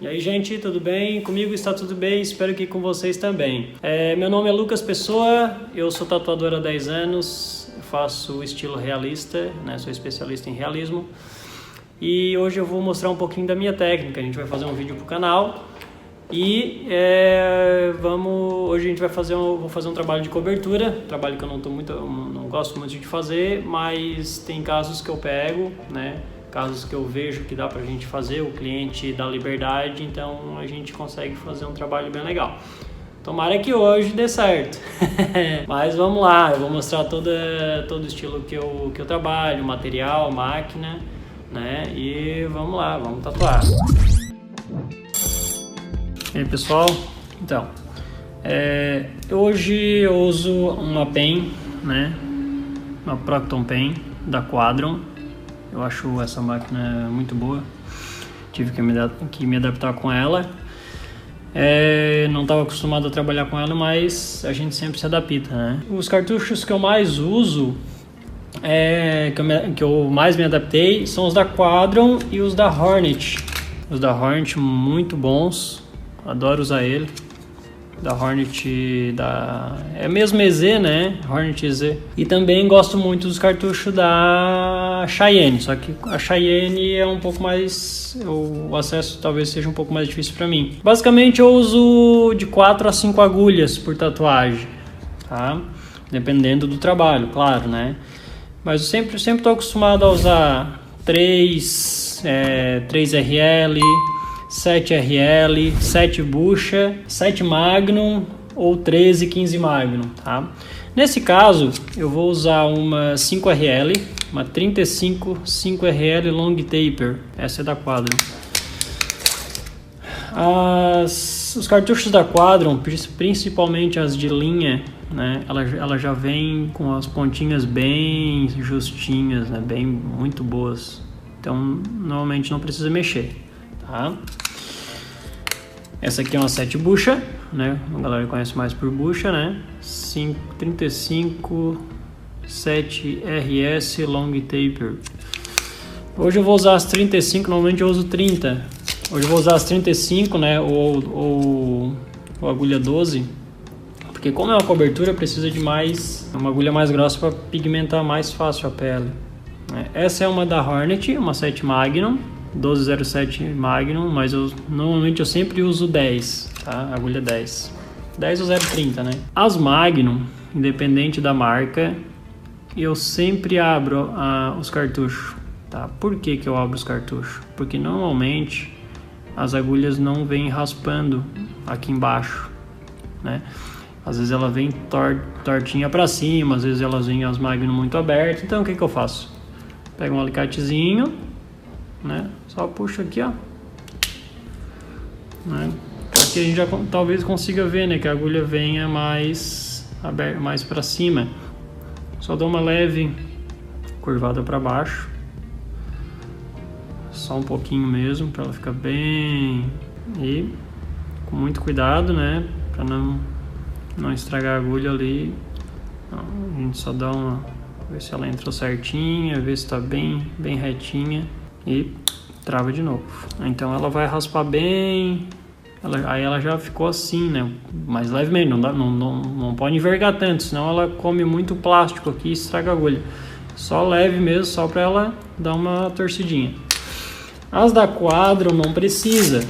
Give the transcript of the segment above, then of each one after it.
E aí, gente, tudo bem? Comigo está tudo bem, espero que com vocês também. Meu nome é Lucas Pessoa, eu sou tatuador há 10 anos, faço estilo realista, né? Sou especialista em realismo. E hoje eu vou mostrar um pouquinho da minha técnica, a gente vai fazer um vídeo pro canal. E hoje a gente vai vou fazer um trabalho de cobertura, trabalho que eu não gosto muito de fazer, mas tem casos que eu pego, né? Casos que eu vejo que dá pra gente fazer, o cliente dá liberdade, então a gente consegue fazer um trabalho bem legal. Tomara que hoje dê certo. Mas vamos lá, eu vou mostrar todo o estilo que eu trabalho, material, máquina, né? E vamos lá, vamos tatuar. E aí, pessoal, então, hoje eu uso uma pen, né? Uma Procton Pen da Quadron. Eu acho essa máquina muito boa, tive que me adaptar com ela. Não estava acostumado a trabalhar com ela, mas a gente sempre se adapta, né? Os cartuchos que eu mais uso, que eu mais me adaptei, são os da Quadron e os da Hornet. Os da Hornet muito bons, adoro usar ele. Da Hornet, é mesmo EZ, né? Hornet EZ. E também gosto muito dos cartuchos da Cheyenne, só que a Cheyenne é um pouco mais... o acesso talvez seja um pouco mais difícil para mim. Basicamente eu uso de 4 a 5 agulhas por tatuagem, tá? Dependendo do trabalho, claro, né? Mas eu sempre estou acostumado a usar 3 RL... 7 RL, 7 bucha, 7 Magnum ou 13, 15 Magnum, tá? Nesse caso, eu vou usar uma 5 RL, uma 35 5 RL Long Taper, essa é da Quadron. Os cartuchos da Quadron, principalmente as de linha, né? Ela já vem com as pontinhas bem justinhas, né? Muito boas. Então, normalmente não precisa mexer. Tá? Essa aqui é uma 7 bucha, né? A galera conhece mais por bucha, né? 35 7 RS Long Taper. Hoje eu vou usar as 35, normalmente eu uso 30. Hoje eu vou usar as 35, né? Ou agulha 12, porque como é uma cobertura, precisa de uma agulha mais grossa para pigmentar mais fácil a pele, né? Essa é uma da Hornet, uma 7 Magnum. 1207 Magnum, mas normalmente eu sempre uso 10, tá? Agulha 10 ou 030, né? As Magnum, independente da marca, eu sempre abro os cartuchos, tá? Por que eu abro os cartuchos? Porque normalmente as agulhas não vêm raspando aqui embaixo, né? Às vezes ela vem tortinha para cima, às vezes elas vêm as Magnum muito abertas, então o que eu faço? Pego um alicatezinho, né? Só puxa aqui, ó, né? Aqui a gente já talvez consiga ver, né, que a agulha venha mais aberta, mais para cima. Só dou uma leve curvada para baixo, só um pouquinho mesmo, para ela ficar bem, e com muito cuidado, né, para não estragar a agulha ali. A gente só dá ver se ela entrou certinha, ver se está bem retinha. E trava de novo. Então ela vai raspar bem. Aí ela já ficou assim, né? Mais levemente. Não pode envergar tanto, senão ela come muito plástico aqui e estraga a agulha. Só leve mesmo, só para ela dar uma torcidinha. As da Quadron não precisa,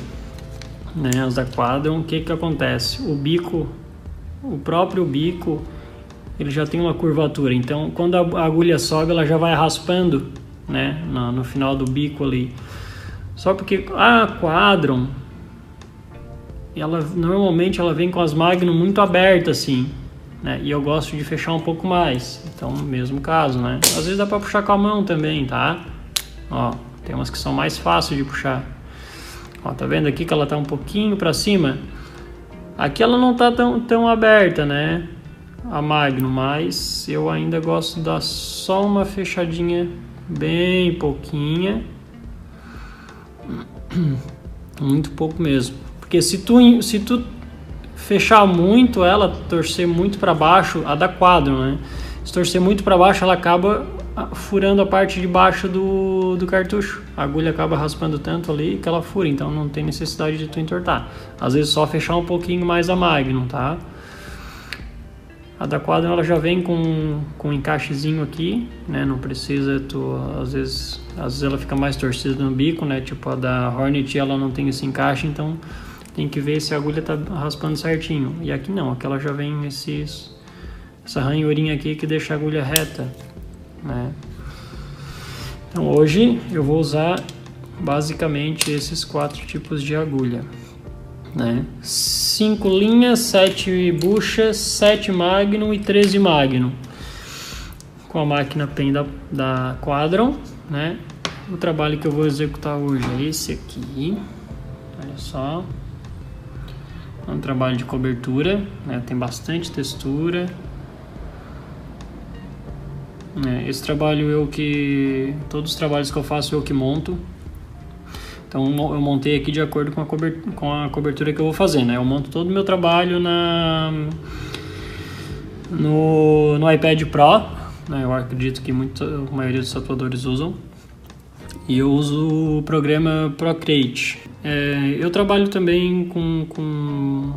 né? As da Quadron, o que acontece? O próprio bico, ele já tem uma curvatura. Então quando a agulha sobe, ela já vai raspando, né, no final do bico ali. Só porque a Quadron, normalmente ela vem com as Magnum muito abertas assim, né, e eu gosto de fechar um pouco mais. Então, mesmo caso, né, às vezes dá para puxar com a mão também, tá? Ó, tem umas que são mais fáceis de puxar. Ó, tá vendo aqui que ela tá um pouquinho para cima? Aqui ela não tá tão aberta, né, a Magnum, mas eu ainda gosto de dar só uma fechadinha bem pouquinha, muito pouco mesmo, porque se tu fechar muito ela, torcer muito para baixo, a da Quadron, né? Se torcer muito para baixo, ela acaba furando a parte de baixo do cartucho. A agulha acaba raspando tanto ali que ela fura, então não tem necessidade de tu entortar. Às vezes só fechar um pouquinho mais a Magnum, tá? A da Quadron ela já vem com um encaixezinho aqui, né? Não precisa tu, às vezes ela fica mais torcida no bico, né? Tipo a da Hornet ela não tem esse encaixe, então tem que ver se a agulha tá raspando certinho. E aqui não, aqui ela já vem essa ranhurinha aqui que deixa a agulha reta, né? Então hoje eu vou usar basicamente esses 4 tipos de agulha, né? 5 linhas, 7 buchas, 7 Magnum e 13 Magnum com a máquina PEN da Quadron, né? O trabalho que eu vou executar hoje é esse aqui, olha só, é um trabalho de cobertura, né? Tem bastante textura. Esse trabalho todos os trabalhos que eu faço eu que monto. Então eu montei aqui de acordo com a cobertura que eu vou fazer, né? Eu monto todo o meu trabalho no iPad Pro, né? Eu acredito que a maioria dos tatuadores usam. E eu uso o programa Procreate. Eu trabalho também com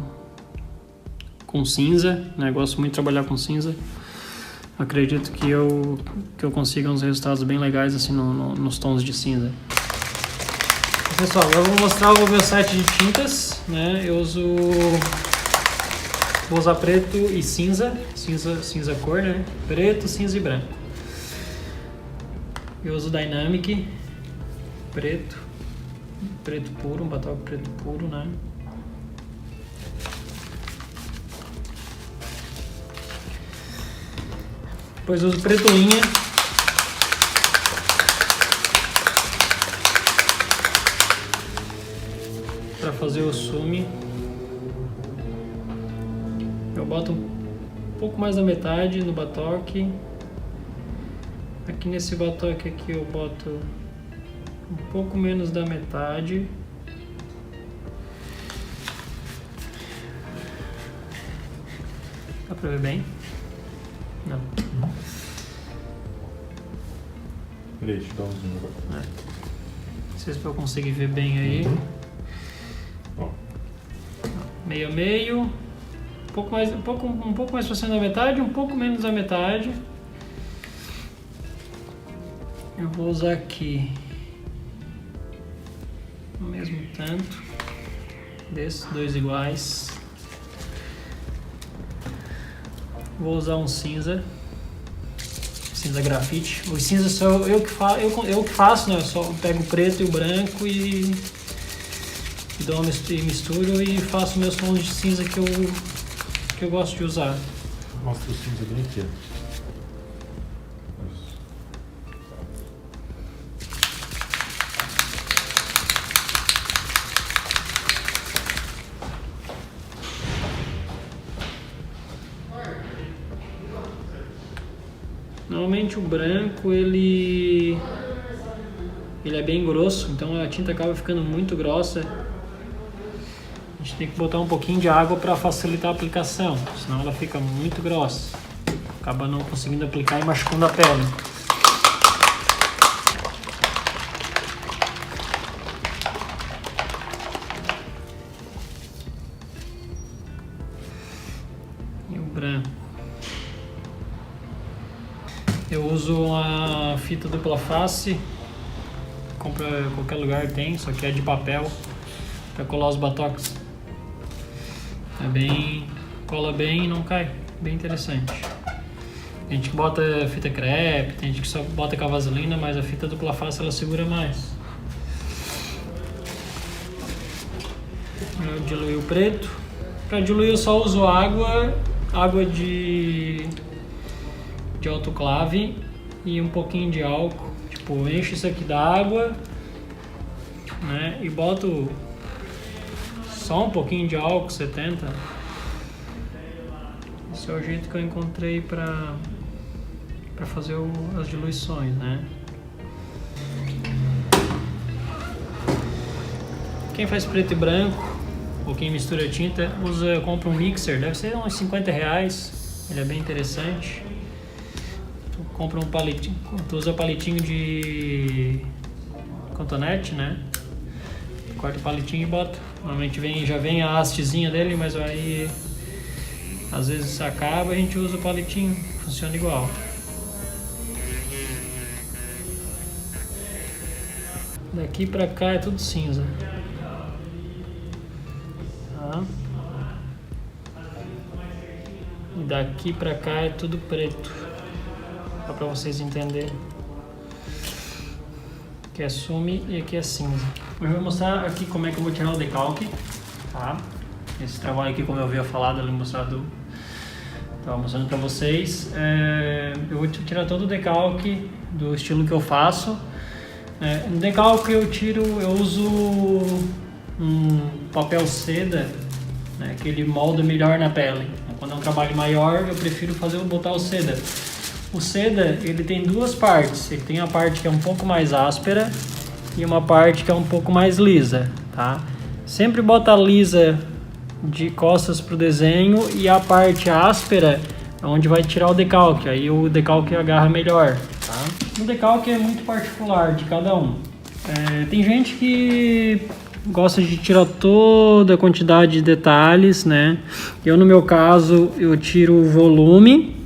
cinza, né? Gosto muito de trabalhar com cinza. Acredito que eu consiga uns resultados bem legais assim nos tons de cinza. Pessoal, eu vou mostrar o meu set de tintas, né? Vou usar preto e cinza cor, né? Preto, cinza e branco. Eu uso Dynamic, preto puro, um batom preto puro, né? Depois eu uso preto linha. Para fazer o sume. Eu boto um pouco mais da metade no batoque. Aqui nesse batoque aqui eu boto um pouco menos da metade. Dá pra ver bem? Não. Peraí, deixa eu dar um zoom agora. Não sei se eu conseguir ver bem aí. Meio a meio. Um pouco mais pra cima da metade, um pouco menos da metade. Eu vou usar aqui o mesmo tanto desses 2 iguais. Vou usar um cinza grafite. Os cinzas sou eu que faço, né? Eu só pego o preto e o branco e misturo e faço meus tons de cinza que eu gosto de usar. Mostra o cinza bem aqui. Normalmente o branco ele é bem grosso, então a tinta acaba ficando muito grossa. A gente tem que botar um pouquinho de água para facilitar a aplicação, senão ela fica muito grossa. Acaba não conseguindo aplicar e machucando a pele. E o branco. Eu uso a fita dupla face, compra em qualquer lugar tem, só que é de papel, para colar os batoques. Cola bem e não cai, bem interessante. Tem gente que bota fita crepe, tem gente que só bota com a vaselina, mas a fita dupla face ela segura mais. Eu diluí o preto. Para diluir eu só uso água de autoclave e um pouquinho de álcool. Tipo, encho isso aqui d'água, né? E boto só um pouquinho de álcool 70. Esse é o jeito que eu encontrei para fazer as diluições, né? Quem faz preto e branco ou quem mistura tinta compra um mixer, deve ser uns R$50. Ele é bem interessante. compra um palitinho, tu usa palitinho de cotonete, né? Corta o palitinho e bota. Normalmente já vem a hastezinha dele, mas aí às vezes acaba, a gente usa o palitinho, funciona igual. Daqui pra cá é tudo cinza. Tá? E daqui pra cá é tudo preto. Só pra vocês entenderem. Aqui é sume e aqui é cinza. Hoje eu vou mostrar aqui como é que eu vou tirar o decalque. Tá? Esse trabalho aqui, como eu havia falado, eu estava mostrando pra vocês. Eu vou tirar todo o decalque do estilo que eu faço. No decalque eu uso um papel seda, né, que ele molda melhor na pele. Quando é um trabalho maior, eu prefiro botar o seda. O seda, ele tem duas partes. Ele tem a parte que é um pouco mais áspera e uma parte que é um pouco mais lisa, tá? Sempre bota a lisa de costas pro desenho e a parte áspera é onde vai tirar o decalque. Aí o decalque agarra melhor, tá? O decalque é muito particular de cada um. Tem gente que gosta de tirar toda a quantidade de detalhes, né? Eu, no meu caso, eu tiro o volume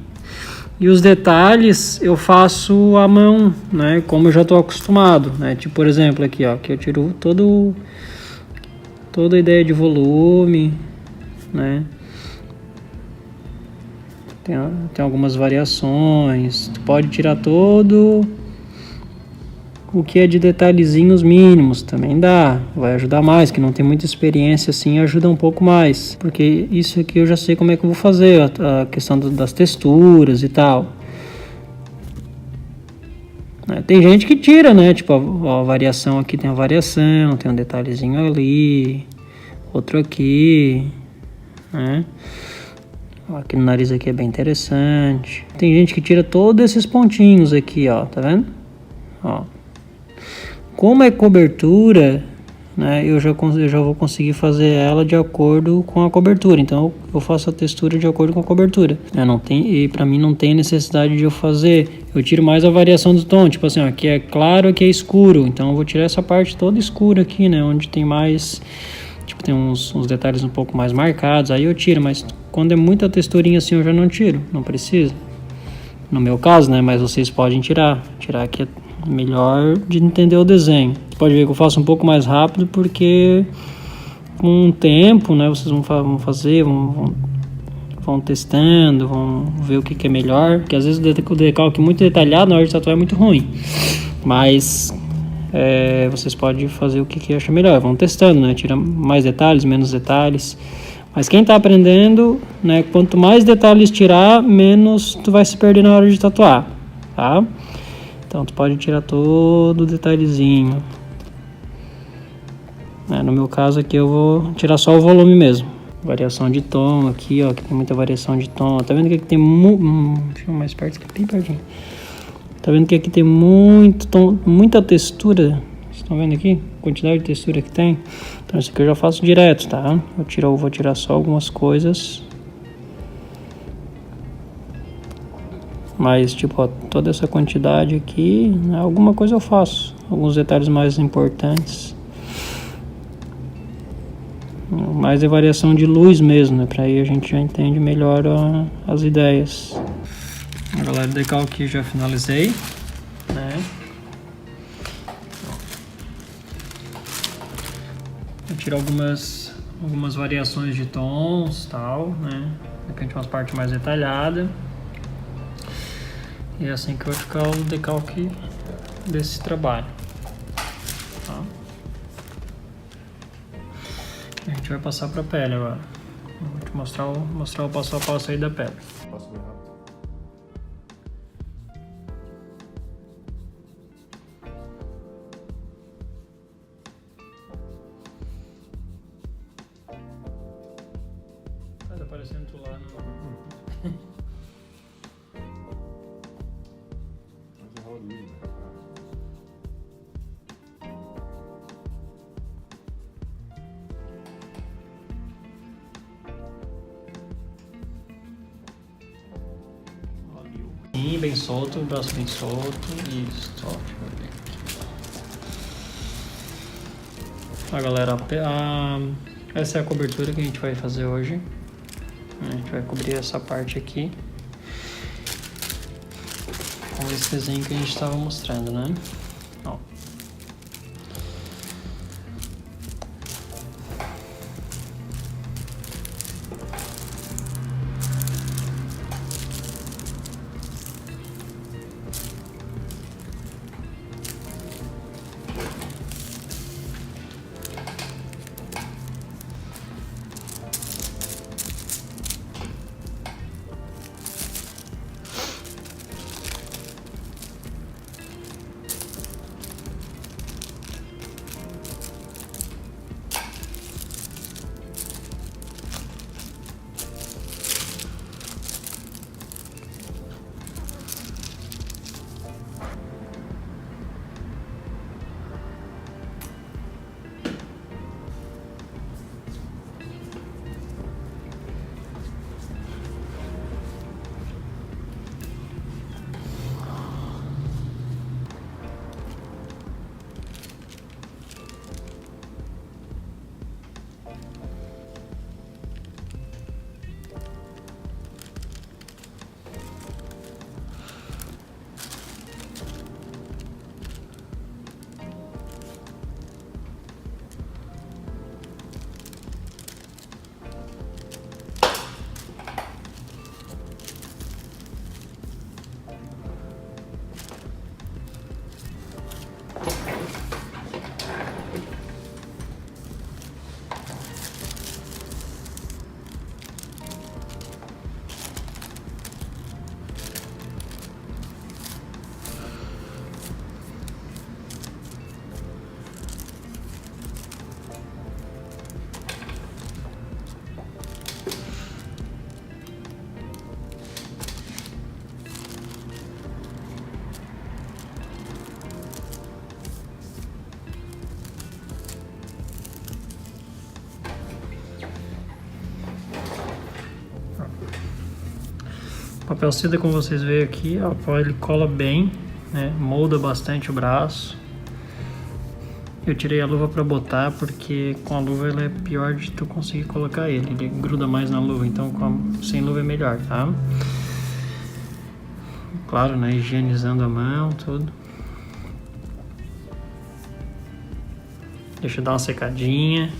e os detalhes eu faço à mão, né? Como eu já estou acostumado, né? Tipo, por exemplo, aqui, ó, que eu tiro toda a ideia de volume, né? Tem algumas variações. Tu pode tirar todo o que é de detalhezinhos mínimos, também dá. Vai ajudar mais, que não tem muita experiência assim, ajuda um pouco mais. Porque isso aqui eu já sei como é que eu vou fazer, a questão das texturas e tal. Tem gente que tira, né? Tipo, a variação aqui tem a variação, tem um detalhezinho ali, outro aqui, né? Aqui no nariz aqui é bem interessante. Tem gente que tira todos esses pontinhos aqui, ó, tá vendo? Ó. Como é cobertura, né, eu já vou conseguir fazer ela de acordo com a cobertura. Então eu faço a textura de acordo com a cobertura. E pra mim não tem necessidade de eu fazer. Eu tiro mais a variação do tom. Tipo assim, ó, aqui é claro, aqui é escuro. Então eu vou tirar essa parte toda escura aqui, né? Onde tem mais... Tipo, tem uns detalhes um pouco mais marcados. Aí eu tiro, mas quando é muita texturinha assim eu já não tiro. Não precisa. No meu caso, né? Mas vocês podem tirar. Tirar aqui é melhor de entender o desenho. Você pode ver que eu faço um pouco mais rápido porque com o tempo, né? Vocês vão fazer, vão testando, vão ver o que é melhor. Porque às vezes o decalque muito detalhado na hora de tatuar é muito ruim. Mas vocês podem fazer o que acha melhor. Vão testando, né? Tira mais detalhes, menos detalhes. Mas quem tá aprendendo, né? Quanto mais detalhes tirar, menos tu vai se perder na hora de tatuar, tá? Então tu pode tirar todo o detalhezinho. No meu caso aqui eu vou tirar só o volume mesmo. Variação de tom aqui, ó, que tem muita variação de tom. Tá vendo que aqui tem deixa eu ir mais perto, que é bem pertinho. Tá vendo que aqui tem muito tom, muita textura. Vocês estão vendo aqui? A quantidade de textura que tem. Então isso aqui eu já faço direto, tá? Eu vou tirar só algumas coisas. Mas, tipo, ó, toda essa quantidade aqui, né, alguma coisa eu faço. Alguns detalhes mais importantes. Mais é variação de luz mesmo, né? Pra aí a gente já entende melhor as ideias. Galera, o decalque já finalizei, né? Eu tiro algumas variações de tons, tal, né? De repente umas partes mais detalhadas. E é assim que vai ficar o decalque desse trabalho. Tá? A gente vai passar para a pele agora. Vou te mostrar o passo a passo aí da pele. Passo bem rápido. Tá aparecendo tu lá no... assim, bem solto, o braço bem solto. Isso, ó, deixa eu ver. Ó, galera, essa é a cobertura que a gente vai fazer hoje. A gente vai cobrir essa parte aqui com esse desenho que a gente estava mostrando, né? Ó. Papel seda, como vocês veem aqui, ó, ele cola bem, né? Molda bastante o braço. Eu tirei a luva para botar porque com a luva ela é pior de tu conseguir colocar ele gruda mais na luva, então sem luva é melhor, tá? Claro, né? Higienizando a mão, tudo. Deixa eu dar uma secadinha.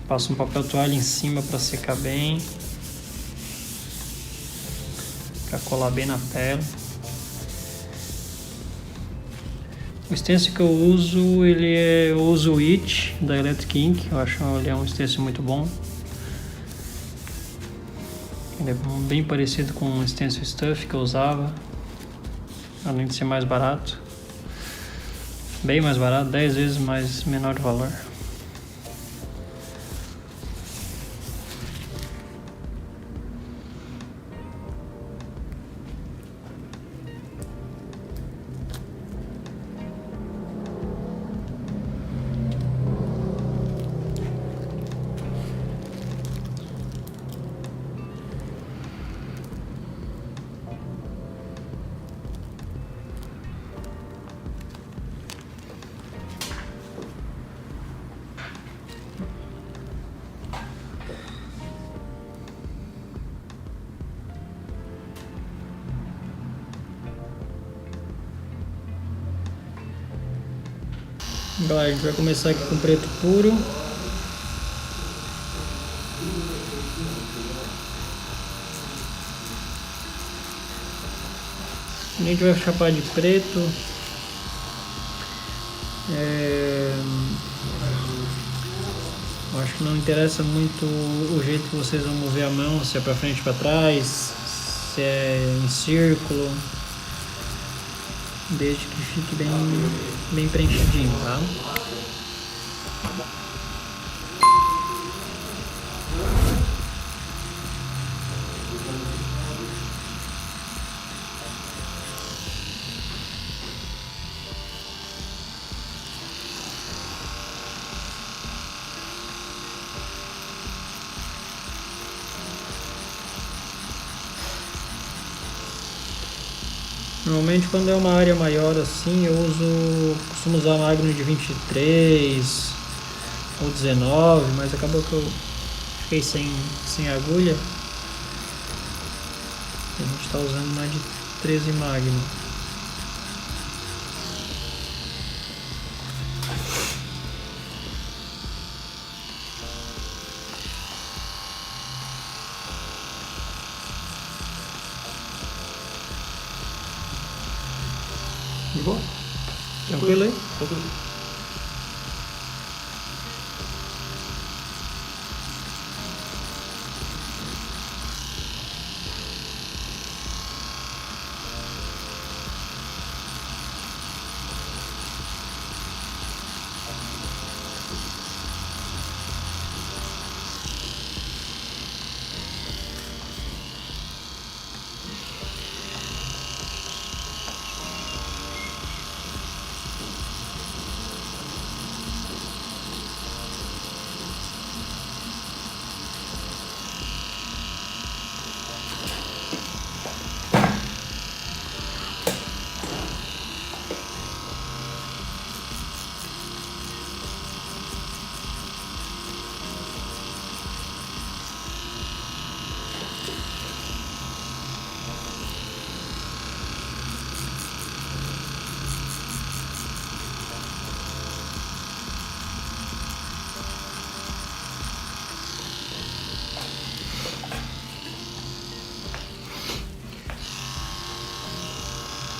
Passo um papel toalha em cima para secar bem, para colar bem na tela. O stencil que eu uso, eu uso o It da Electric Ink. Eu acho ele é um stencil muito bom. Ele é bem parecido com o stencil Stuff que eu usava, além de ser mais barato, bem mais barato, 10 vezes mais menor de valor. Galera, a gente vai começar aqui com preto puro. A gente vai chapar de preto. Eu acho que não interessa muito o jeito que vocês vão mover a mão, se é pra frente, pra trás, se é em círculo. Desde que fique bem preenchidinho, tá? Normalmente quando é uma área maior assim, costumo usar máquina de 23 ou 19, mas acabou que eu fiquei sem agulha. A gente está usando mais de 13 Magnum. De boa? Tranquilo aí? Tranquilo.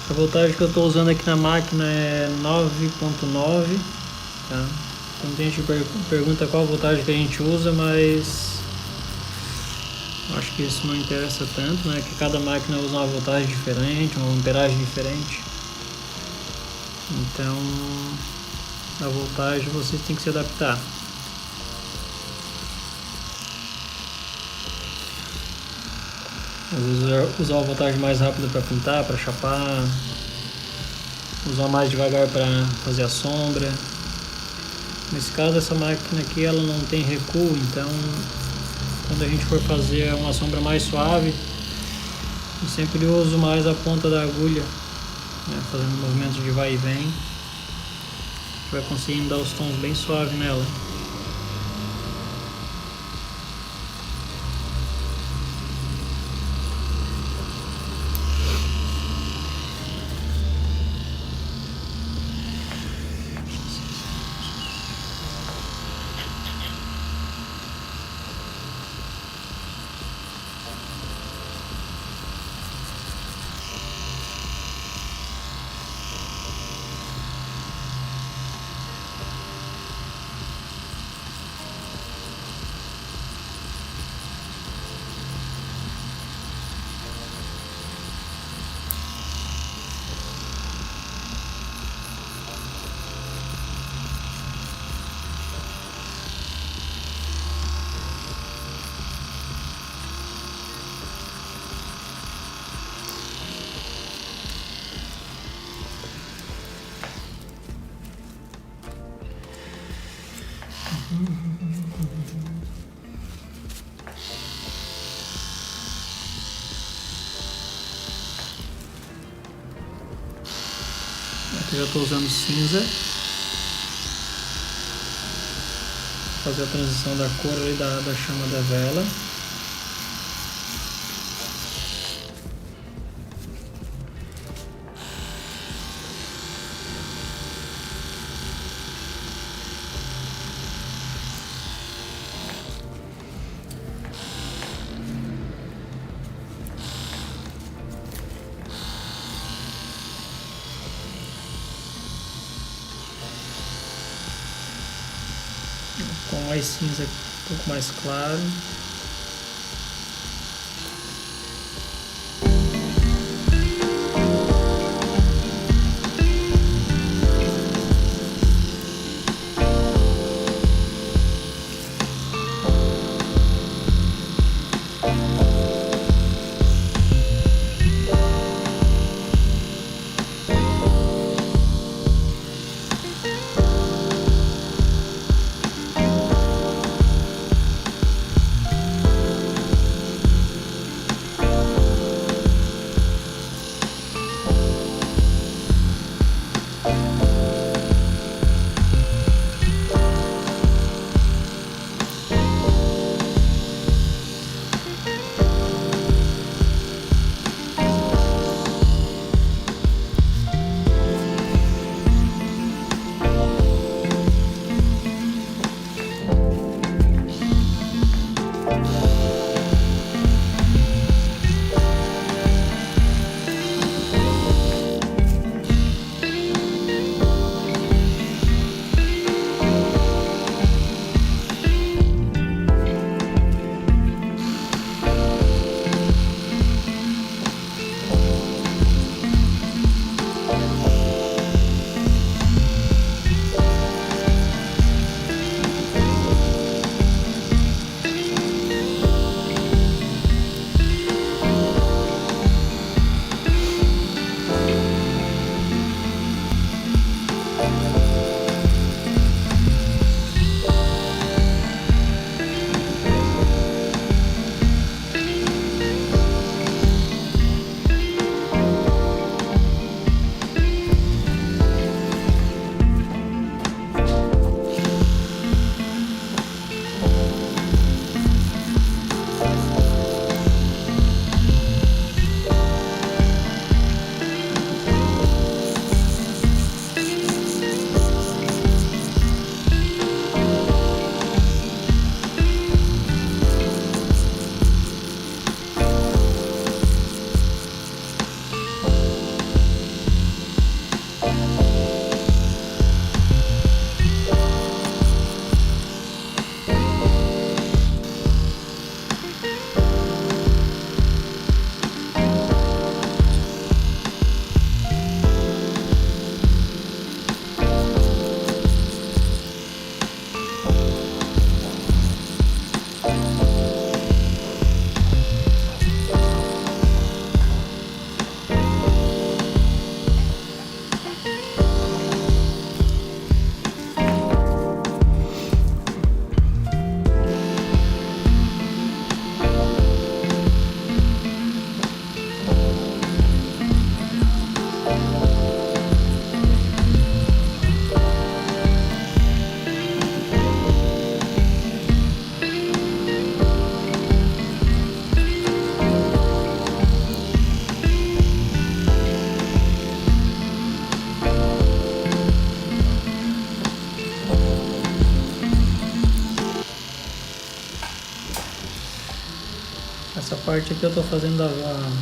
A voltagem que eu estou usando aqui na máquina é 9.9, tá? Então a gente pergunta qual voltagem que a gente usa, mas acho que isso não interessa tanto, né? Que cada máquina usa uma voltagem diferente, uma amperagem diferente. Então a voltagem vocês têm que se adaptar. Às vezes usar uma voltagem mais rápida para pintar, para chapar, usar mais devagar para fazer a sombra. Nesse caso, essa máquina aqui ela não tem recuo, então quando a gente for fazer uma sombra mais suave, eu sempre uso mais a ponta da agulha, né, fazendo movimentos de vai e vem. A gente vai conseguindo dar os tons bem suaves nela. Aqui eu já estou usando cinza, fazer a transição da cor ali da chama da vela. Com mais cinza, um pouco mais claro. parte aqui eu tô fazendo a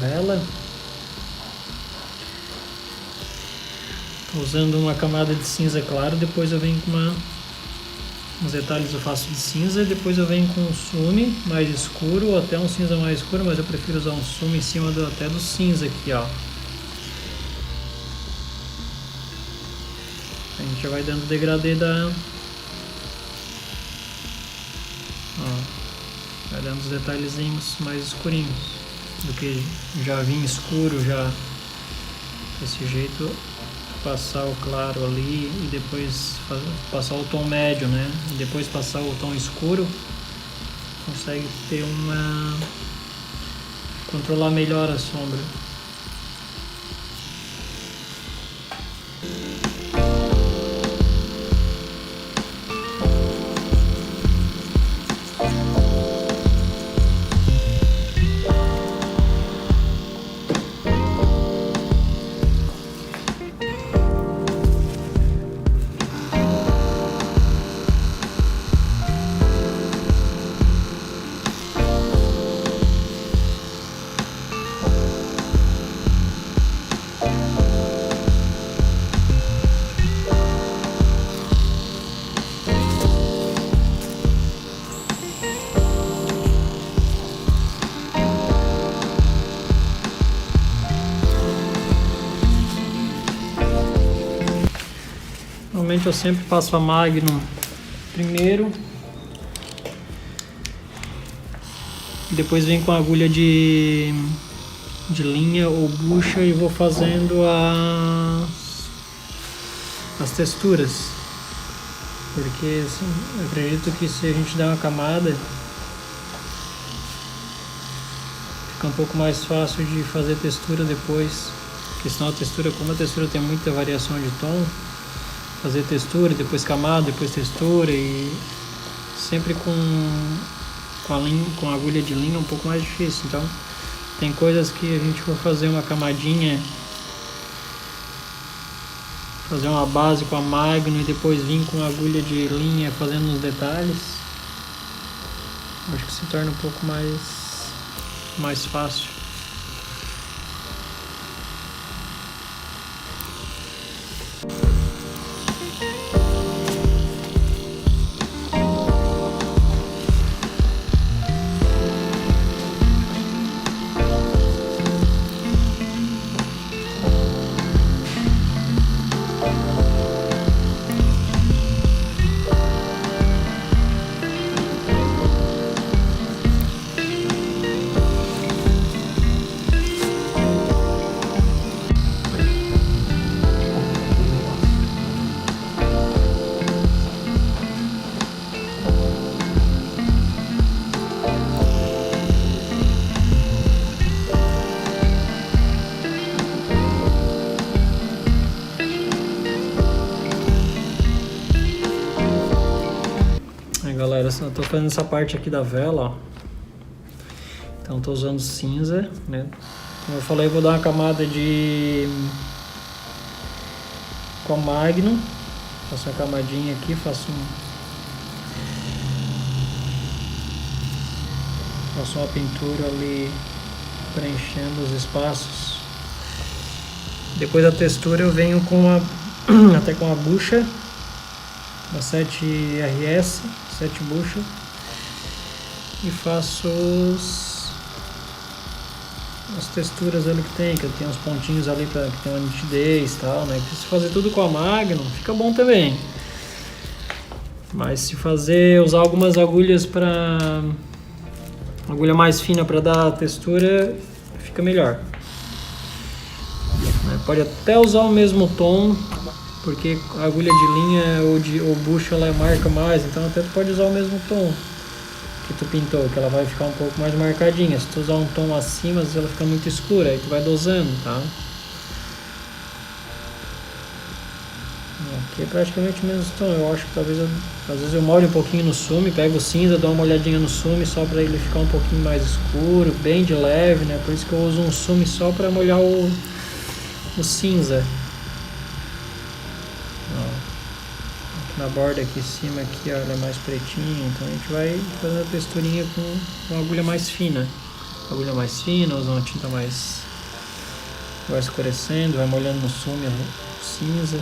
vela. Tô usando uma camada de cinza claro, depois eu venho com uns detalhes eu faço de cinza, depois eu venho com um sume mais escuro, ou até um cinza mais escuro, mas eu prefiro usar um sume em cima até do cinza aqui, ó. A gente já vai dando degradê vai dando os detalhezinhos mais escurinhos do que já vinha escuro, já desse jeito. Passar o claro ali e depois passar o tom médio, né? E depois passar o tom escuro, consegue ter controlar melhor a sombra. Normalmente eu sempre passo a Magnum primeiro, depois venho com a agulha de linha ou bucha e vou fazendo as texturas, porque assim, eu acredito que se a gente der uma camada fica um pouco mais fácil de fazer textura depois, porque senão como a textura tem muita variação de tom, fazer textura, depois camada, depois textura, e sempre com a agulha de linha é um pouco mais difícil. Então tem coisas que a gente for fazer uma camadinha, fazer uma base com a Magnum e depois vir com a agulha de linha fazendo os detalhes, acho que se torna um pouco mais fácil. Galera, eu tô fazendo essa parte aqui da vela, ó. Então tô usando cinza, né? Como eu falei, eu vou dar uma camada com a Magnum. Faço uma camadinha aqui, faço uma pintura ali preenchendo os espaços. Depois da textura eu venho até com a bucha, uma 7RS, 7 bucha, e faço as texturas ali que tem uns pontinhos ali que tem uma nitidez e tal, né? Se fazer tudo com a Magnum fica bom também, mas se usar algumas agulhas agulha mais fina para dar textura, fica melhor. Pode até usar o mesmo tom, porque a agulha de linha ou bucha ela marca mais, então até tu pode usar o mesmo tom que tu pintou, que ela vai ficar um pouco mais marcadinha. Se tu usar um tom acima, às vezes ela fica muito escura, aí tu vai dosando, tá? Aqui é praticamente o mesmo tom. Eu acho que às vezes eu molho um pouquinho no sume, pego o cinza, dou uma olhadinha no sume só para ele ficar um pouquinho mais escuro, bem de leve, né? Por isso que eu uso um sume só para molhar o cinza. Aqui na borda aqui em cima aqui, ó, ela é mais pretinha, então a gente vai fazendo a texturinha com uma agulha mais fina. agulha mais fina, usa uma tinta mais... vai escurecendo, vai molhando no sume o cinza.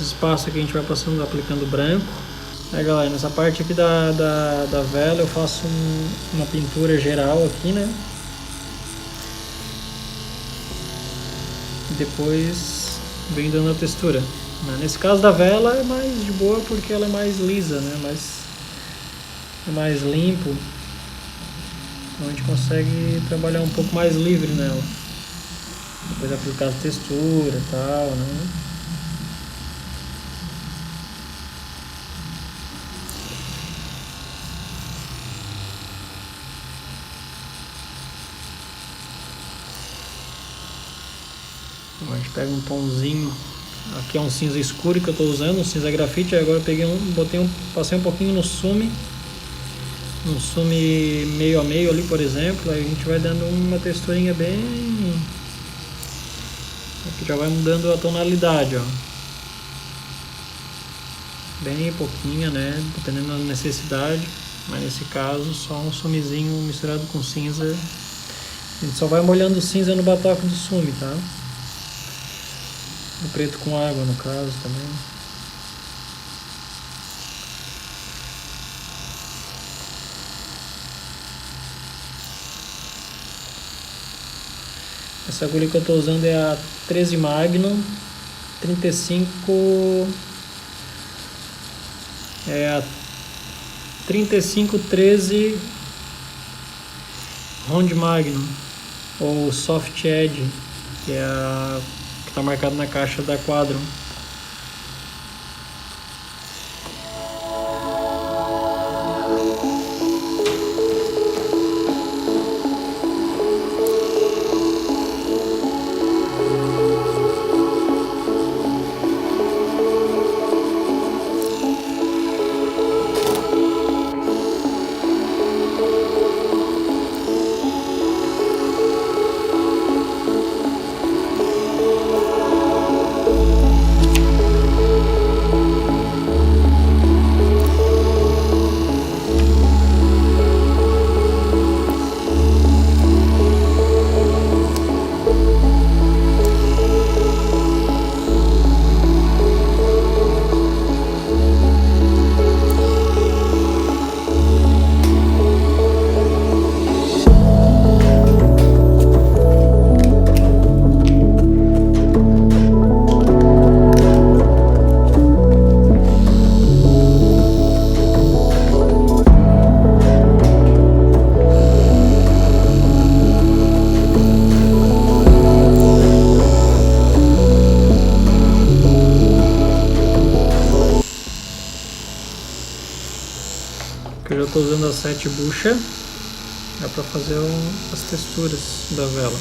Espaço aqui a gente vai passando, aplicando branco. Aí galera, nessa parte aqui da vela eu faço uma pintura geral aqui, né? E depois venho dando a textura. Nesse caso da vela é mais de boa porque ela é mais lisa, né? É mais limpo. Então a gente consegue trabalhar um pouco mais livre nela. Depois aplicar a textura e tal, né? A gente pega um tomzinho, aqui é um cinza escuro que eu estou usando, um cinza grafite. Agora eu peguei passei um pouquinho no sume meio a meio ali, por exemplo. Aí a gente vai dando uma texturinha bem, aqui já vai mudando a tonalidade, ó, bem pouquinha, né, dependendo da necessidade. Mas nesse caso só um sumezinho misturado com cinza. A gente só vai molhando o cinza no batoque do sume, tá? O preto com água, no caso, também. Essa agulha que eu estou usando é a 13 Magnum 35. É a 3513 Round Magnum, ou Soft Edge, que é a que está marcado na caixa da Quadron. Eu já estou usando a 7 bucha, é para fazer as texturas da vela.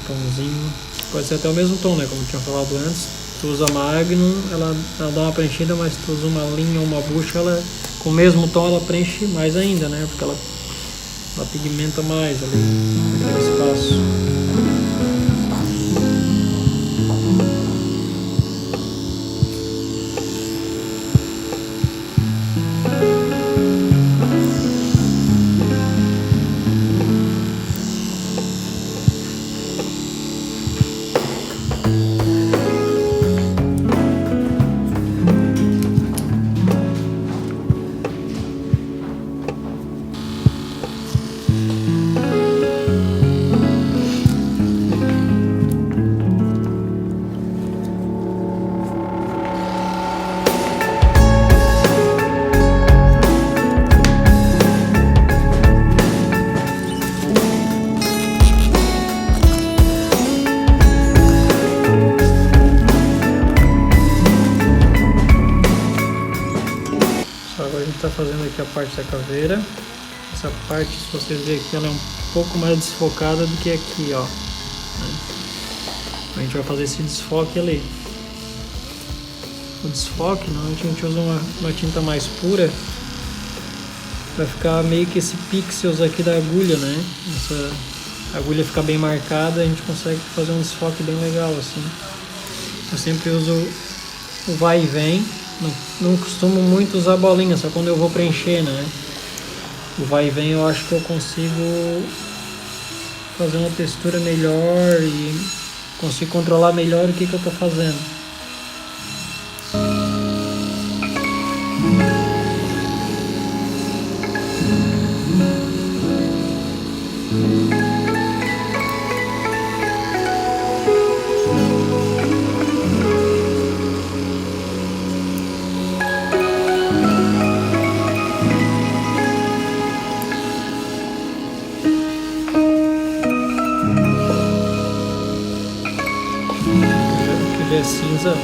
Tomzinho, pode ser até o mesmo tom, né? Como eu tinha falado antes. Tu usa a Magnum, ela dá uma preenchida, mas tu usa uma linha ou uma bucha, ela com o mesmo tom ela preenche mais ainda, né? Porque ela pigmenta mais ali naquele espaço. está fazendo aqui a parte da caveira. Essa parte, se vocês verem aqui, ela é um pouco mais desfocada do que aqui, ó. A gente vai fazer esse desfoque ali. O desfoque, normalmente a gente usa uma tinta mais pura para ficar meio que esse pixels aqui da agulha, né? Essa agulha fica bem marcada, a gente consegue fazer um desfoque bem legal assim. Eu sempre uso o vai e vem, não costumo muito usar bolinha, só quando eu vou preencher, né? O vai e vem eu acho que eu consigo fazer uma textura melhor e consigo controlar melhor o que eu tô fazendo. É cinza.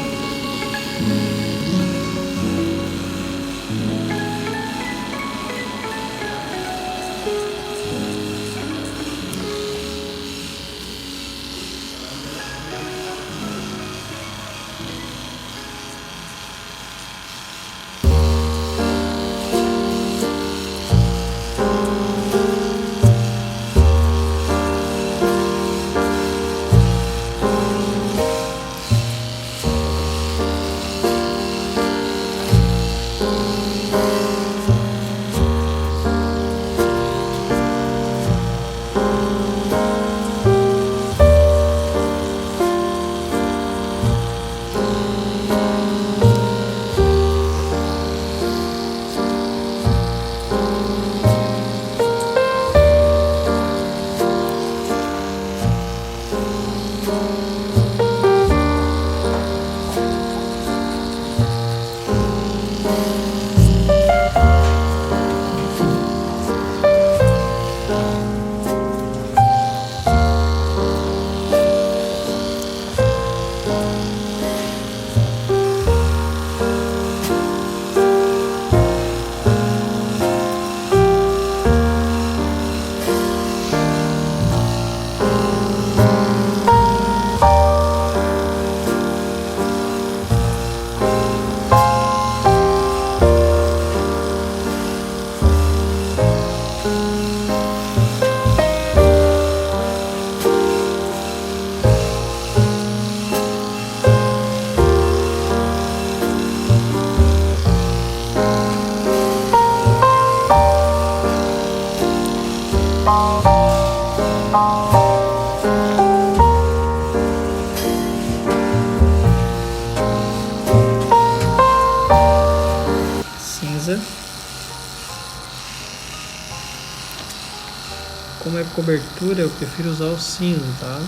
Como é cobertura, eu prefiro usar o cinza, tá?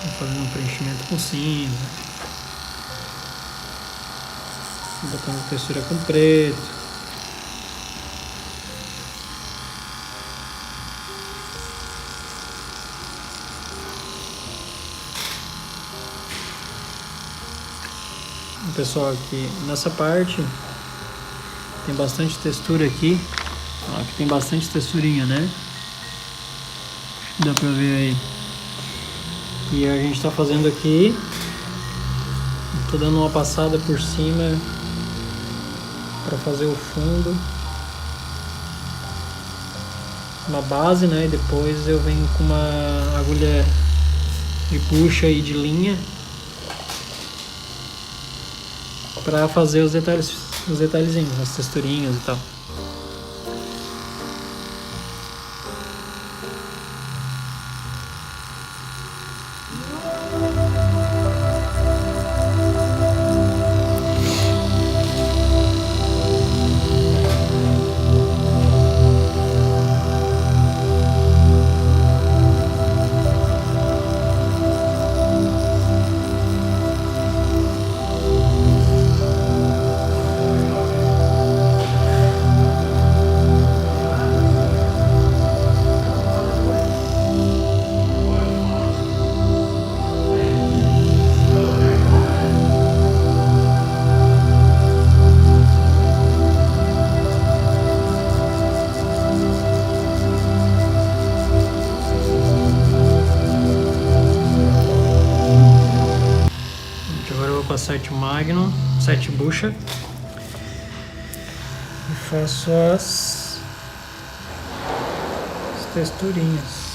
Vou fazer um preenchimento com cinza. Botando textura com preto. Pessoal, aqui nessa parte tem bastante textura aqui. Ó, aqui tem bastante texturinha, né? Dá pra ver aí. E a gente tá fazendo aqui. Tô dando uma passada por cima para fazer o fundo. Uma base, né? E depois eu venho com uma agulha de bucha e de linha para fazer os detalhezinhos, as texturinhas e tal. 7 buchas e faço as texturinhas.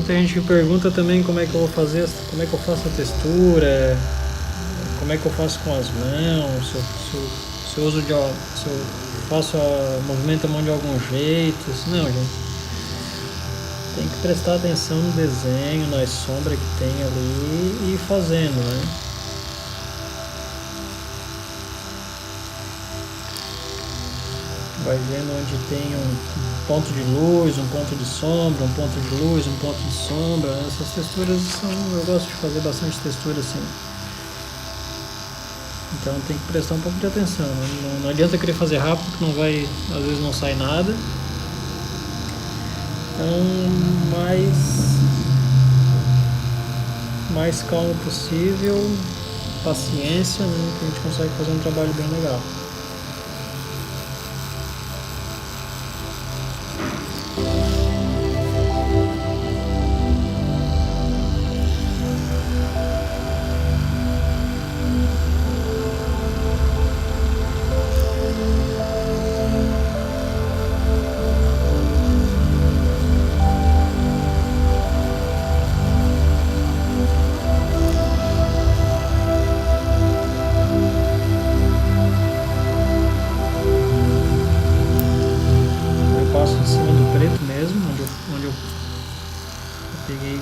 Tem gente que pergunta também como é que eu vou fazer, como é que eu faço a textura, como é que eu faço com as mãos, se eu faço movimento a mão de algum jeito. Não, gente. Tem que prestar atenção no desenho, nas sombras que tem ali e ir fazendo, né? Vai vendo onde tem um ponto de luz, um ponto de sombra, um ponto de luz, um ponto de sombra. Essas texturas eu gosto de fazer bastante textura assim. Então tem que prestar um pouco de atenção. Não adianta querer fazer rápido, porque não vai, às vezes não sai nada. Então mais calmo possível, paciência, né, que a gente consegue fazer um trabalho bem legal.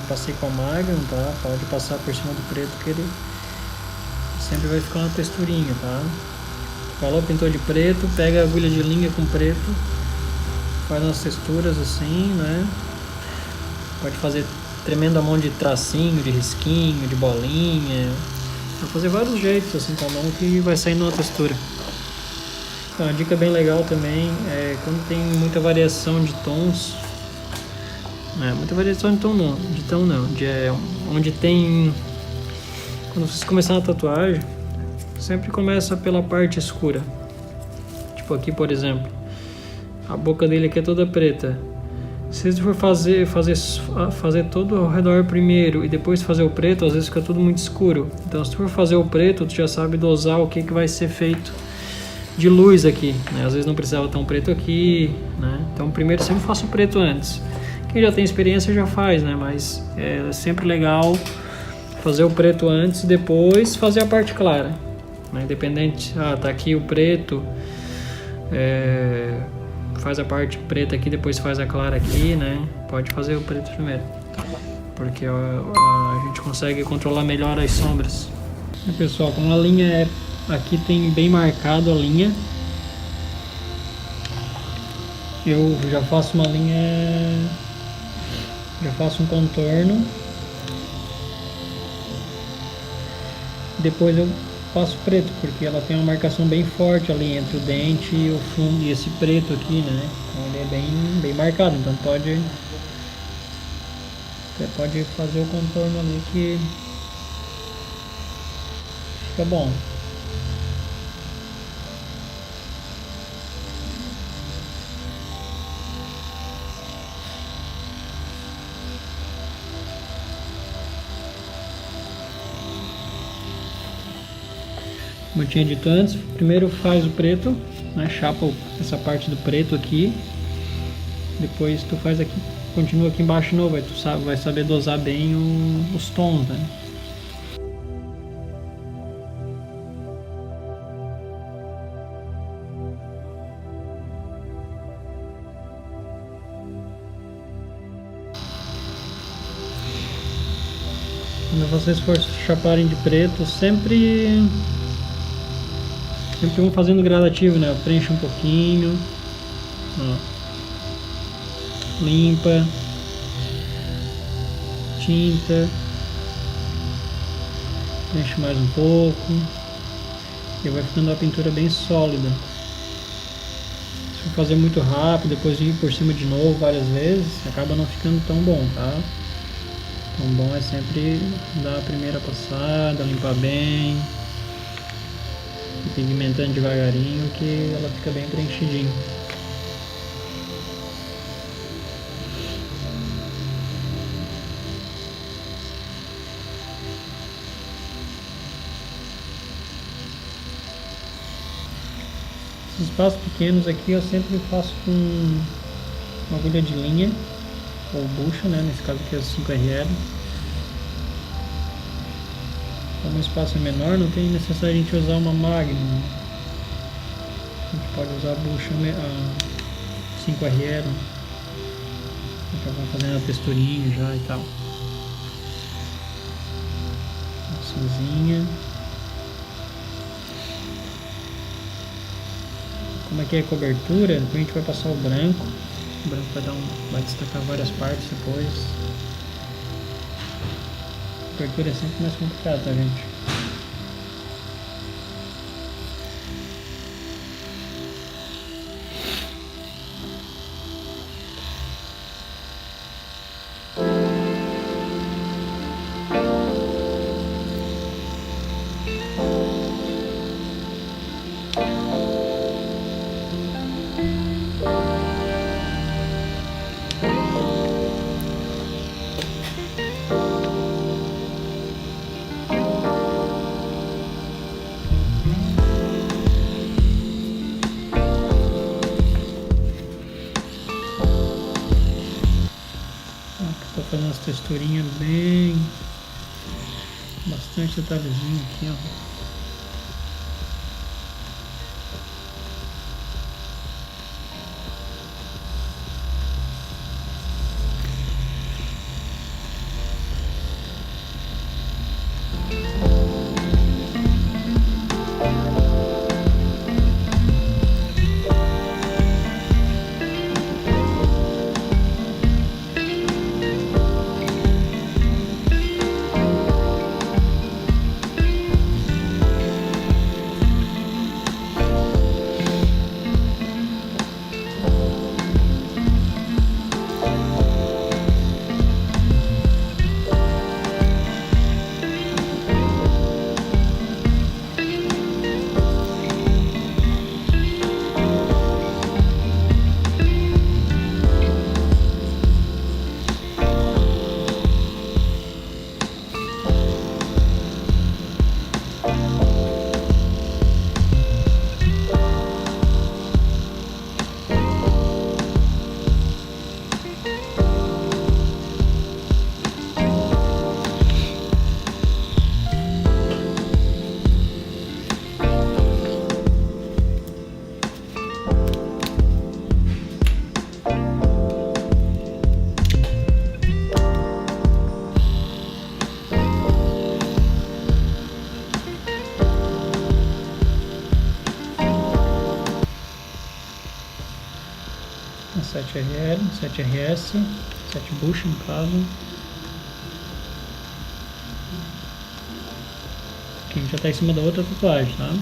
Passei com a Magnum, tá? Pode passar por cima do preto que ele sempre vai ficar uma texturinha, tá? Falou, pintou de preto, pega a agulha de linha com preto, faz umas texturas assim, né? Pode fazer tremendo a mão de tracinho, de risquinho, de bolinha. Vai fazer vários jeitos assim com a mão que vai saindo uma textura. Então, uma dica bem legal também é quando tem muita variação de tons. Muita variação de tom não, onde tem, quando vocês começarem a tatuagem, sempre começa pela parte escura. Tipo aqui, por exemplo, a boca dele aqui é toda preta. Se você for fazer todo ao redor primeiro e depois fazer o preto, às vezes fica tudo muito escuro. Então se tu for fazer o preto, tu já sabe dosar o que vai ser feito de luz aqui, né? Às vezes não precisava tão preto aqui, né? Então primeiro sempre faço o preto antes. Quem já tem experiência já faz, né? Mas é sempre legal fazer o preto antes e depois fazer a parte clara, né? Independente, tá aqui o preto, faz a parte preta aqui, depois faz a clara aqui, né? Pode fazer o preto primeiro, porque a gente consegue controlar melhor as sombras. E, pessoal, como a linha aqui tem bem marcado a linha, eu já faço uma linha. Já faço um contorno, depois eu passo preto, porque ela tem uma marcação bem forte ali entre o dente e o fundo, e esse preto aqui, né? Então ele é bem marcado, então pode fazer o contorno ali que fica bom. Como eu tinha dito antes, primeiro faz o preto, né? Chapa essa parte do preto aqui, depois tu faz aqui, continua aqui embaixo de novo, aí tu vai saber dosar bem os tons, né? Quando vocês for chaparem de preto, sempre vão fazendo gradativo, né? Preenche um pouquinho, ó. Limpa, tinta, preenche mais um pouco e vai ficando uma pintura bem sólida. Se for fazer muito rápido, depois ir por cima de novo várias vezes, acaba não ficando tão bom, tá? Então bom é sempre dar a primeira passada, limpar bem, e pigmentando devagarinho que ela fica bem preenchidinha. Esses espaços pequenos aqui eu sempre faço com uma agulha de linha ou bucha, né? Nesse caso aqui é o 5RL. Como o espaço é menor, não tem necessidade de a gente usar uma Magnum. A gente pode usar a bucha, a 5RL. Já vamos fazendo a texturinha já e tal. Cinzinha. Como aqui é cobertura, depois a gente vai passar o branco. O branco vai destacar várias partes depois. A cobertura é sempre mais complicada, tá, gente? Estou fazendo as texturinhas bem, bastante detalhezinho aqui, ó. A 7RL, 7RS, 7 bucha no caso. Aqui a gente já está em cima da outra tatuagem, tá?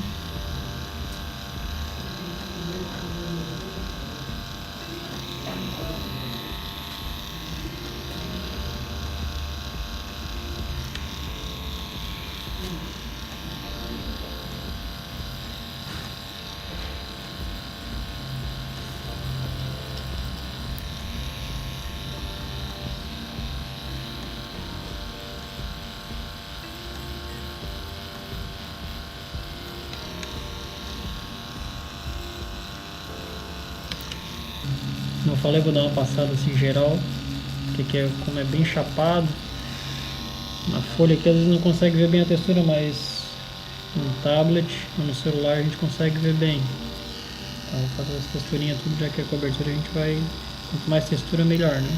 Como eu falei, vou dar uma passada assim geral, porque aqui é, como é bem chapado, na folha aqui às vezes não consegue ver bem a textura, mas no tablet ou no celular a gente consegue ver bem. Então vou fazer essa texturinha tudo, já que a cobertura a gente vai, quanto mais textura melhor, né?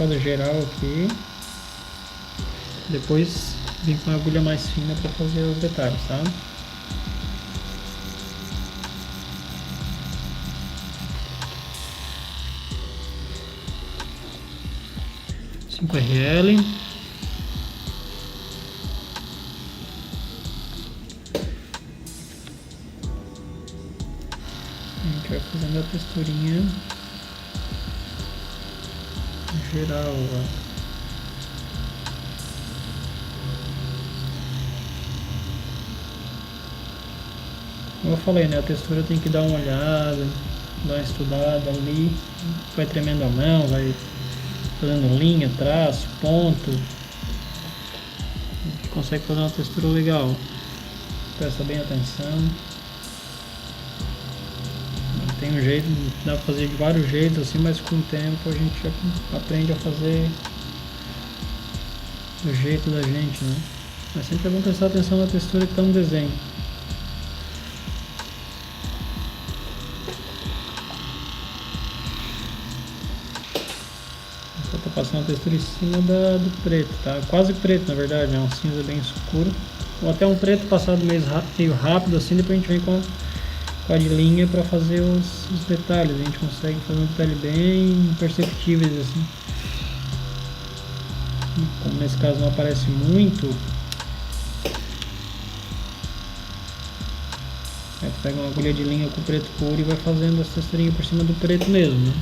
passada geral aqui. Depois vim com a agulha mais fina para fazer os detalhes, tá? RL. A gente vai fazendo a texturinha geral. Como eu falei, né? A textura tem que dar uma olhada, dar uma estudada ali. Vai tremendo a mão, vai fazendo linha, traço, ponto. A gente consegue fazer uma textura legal. Presta bem atenção. Tem um jeito, dá pra fazer de vários jeitos assim, mas com o tempo a gente já aprende a fazer do jeito da gente, né? Mas sempre é bom prestar atenção na textura que está no desenho. Tô passando a textura em cima do preto, tá? Quase preto, na verdade, é um cinza bem escuro. Ou até um preto passado meio rápido assim, depois a gente vem com a de linha para fazer os detalhes. A gente consegue fazer um detalhe bem perceptíveis assim. Como nesse caso não aparece muito, aí tu pega uma agulha de linha com preto puro e vai fazendo as texturinhas por cima do preto mesmo, né?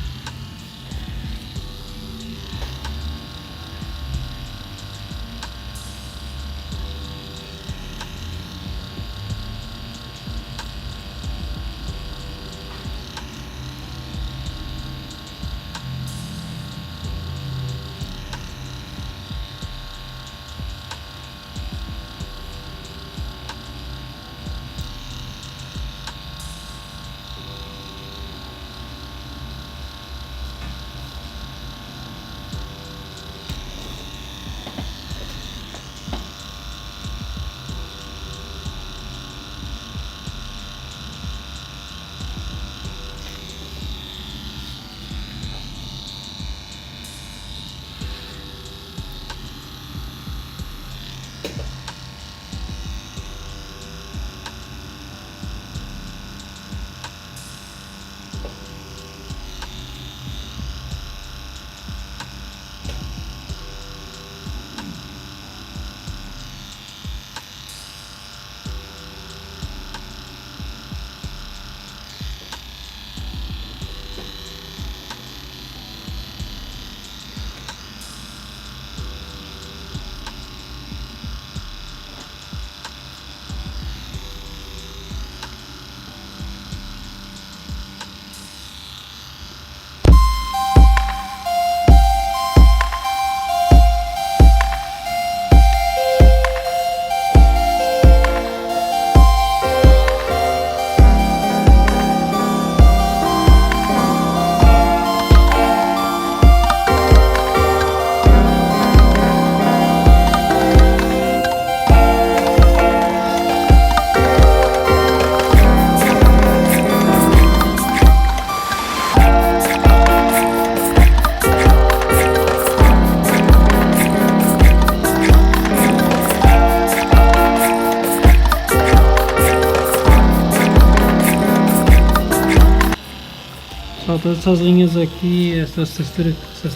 Todas essas linhas aqui, essas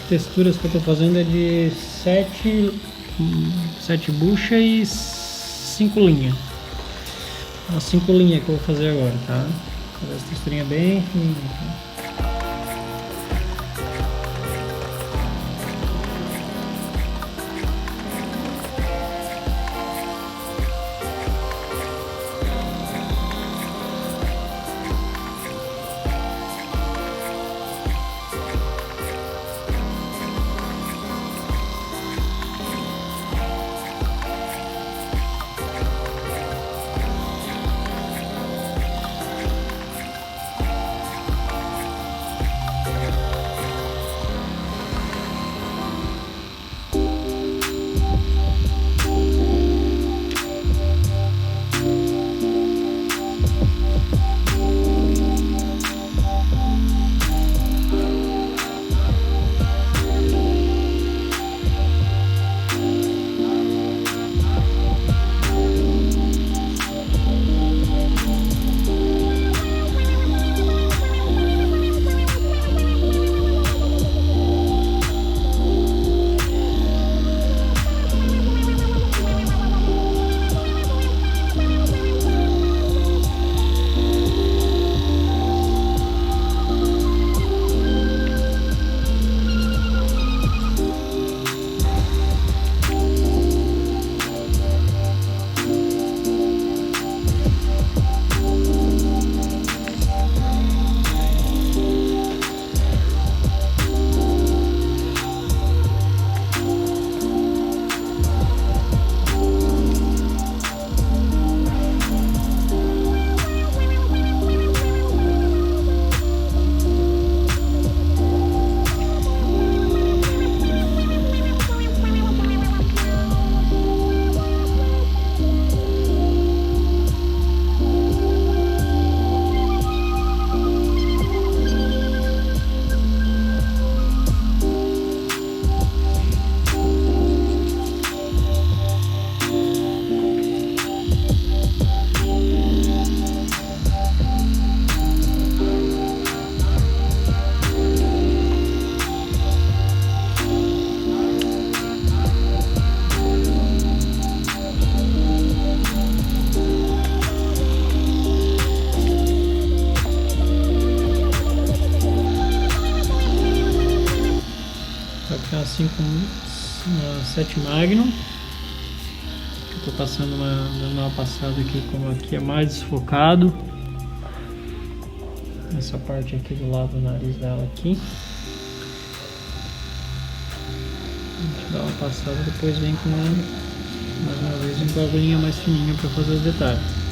texturas que eu estou fazendo é de 7 buchas e 5 linhas. As 5 linhas que eu vou fazer agora, tá? Fazer essa texturinha bem fininha. 7 Magnum. Eu tô passando dando uma passada aqui, como aqui é mais desfocado. Essa parte aqui do lado do nariz dela aqui. A gente dá uma passada, depois vem com mais uma vez uma agulhinha mais fininha para fazer os detalhes.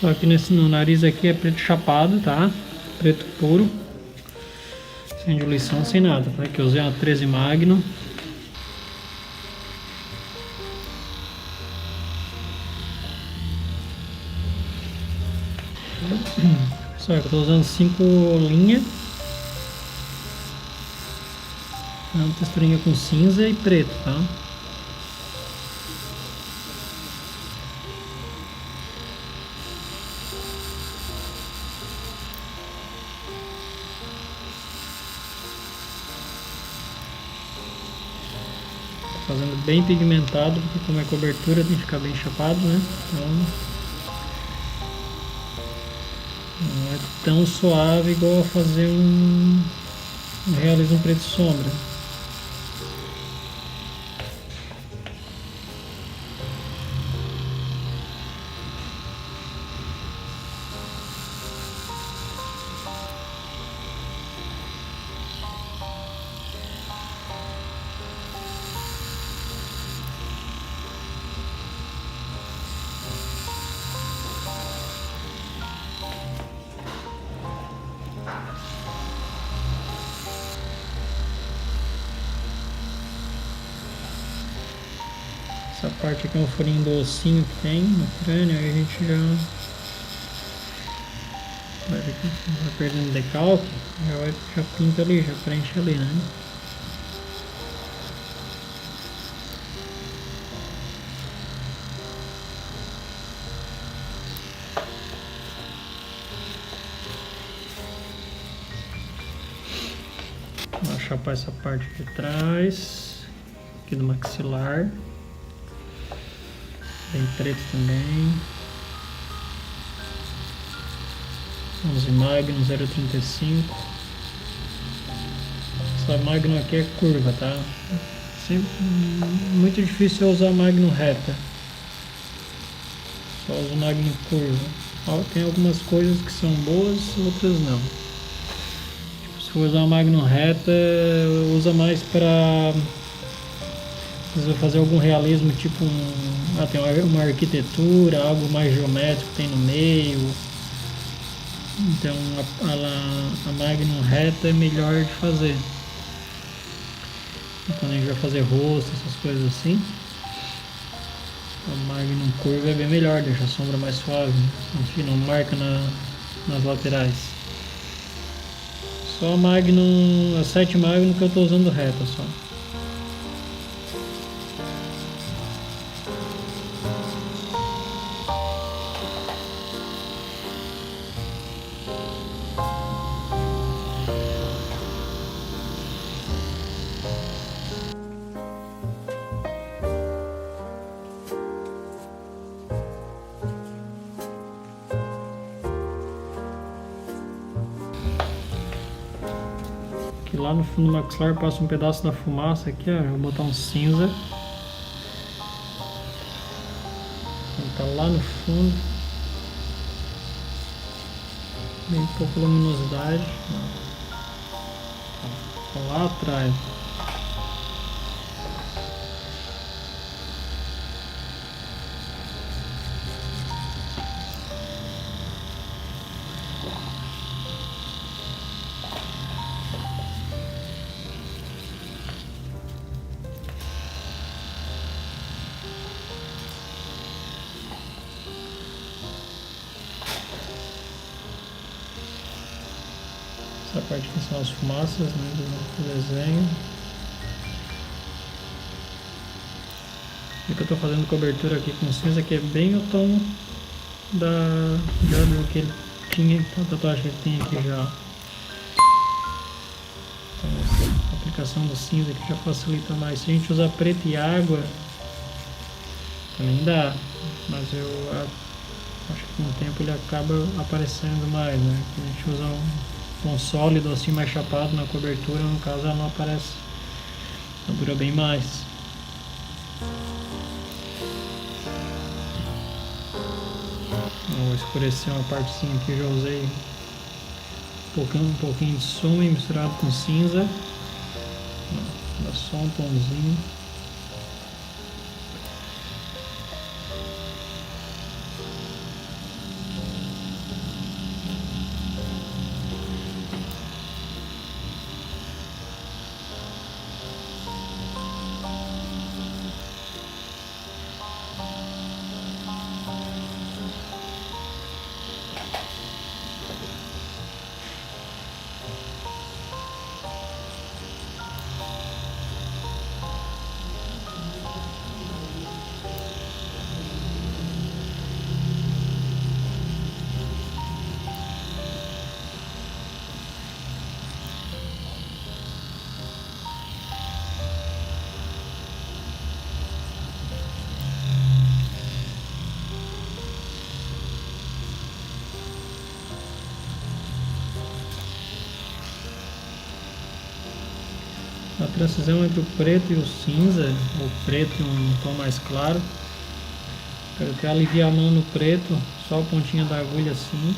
Só que no nariz aqui é preto chapado, tá? Preto puro. Sem diluição, sem nada, tá? Que eu usei uma 13 Magnum. Só que eu tô usando 5 linhas. Uma texturinha com cinza e preto, tá? Fazendo bem pigmentado, porque como é cobertura tem que ficar bem chapado, né? Então não é tão suave igual fazer um realismo preto e sombra. Essa parte aqui é um furinho do ossinho que tem no crânio, aí a gente vai perdendo decalque, já pinta ali, já preenche ali, né? Vou chapar essa parte de trás, aqui do maxilar. Bem preto também. 11 Magnum 0,35. Essa Magnum aqui é curva, tá? Sempre, muito difícil eu usar Magnum reta. Só uso Magnum curva. Tem algumas coisas que são boas, outras não. Tipo, se for usar uma Magnum reta, usa mais para fazer algum realismo, tipo tem uma arquitetura, algo mais geométrico tem no meio. Então a Magnum reta é melhor de fazer. Quando a gente vai fazer rosto, essas coisas assim, a Magnum curva é bem melhor, deixa a sombra mais suave, enfim, não marca nas laterais. Só a 7 Magnum que eu estou usando reta só. Lá no fundo do maxilar passa um pedaço da fumaça aqui, ó. Vou botar um cinza. Tá lá no fundo. Bem pouca luminosidade. Ficou lá atrás. Essa parte aqui são as fumaças, né, do desenho. E que eu estou fazendo cobertura aqui com cinza, que é bem o tom do que ele tinha, a tatuagem que ele tem aqui já. Então, a aplicação do cinza aqui já facilita mais. Se a gente usar preto e água, também dá, mas eu acho que com o tempo ele acaba aparecendo mais, né? Se a gente usa um sólido assim mais chapado na cobertura, no caso ela não aparece, ela dura bem mais. Vou escurecer uma partezinha aqui, eu já usei um pouquinho de sumo misturado com cinza, dá só um tomzinho. A transição entre o preto e o cinza, o preto e um tom mais claro. Eu quero aliviar a mão no preto, só a pontinha da agulha assim,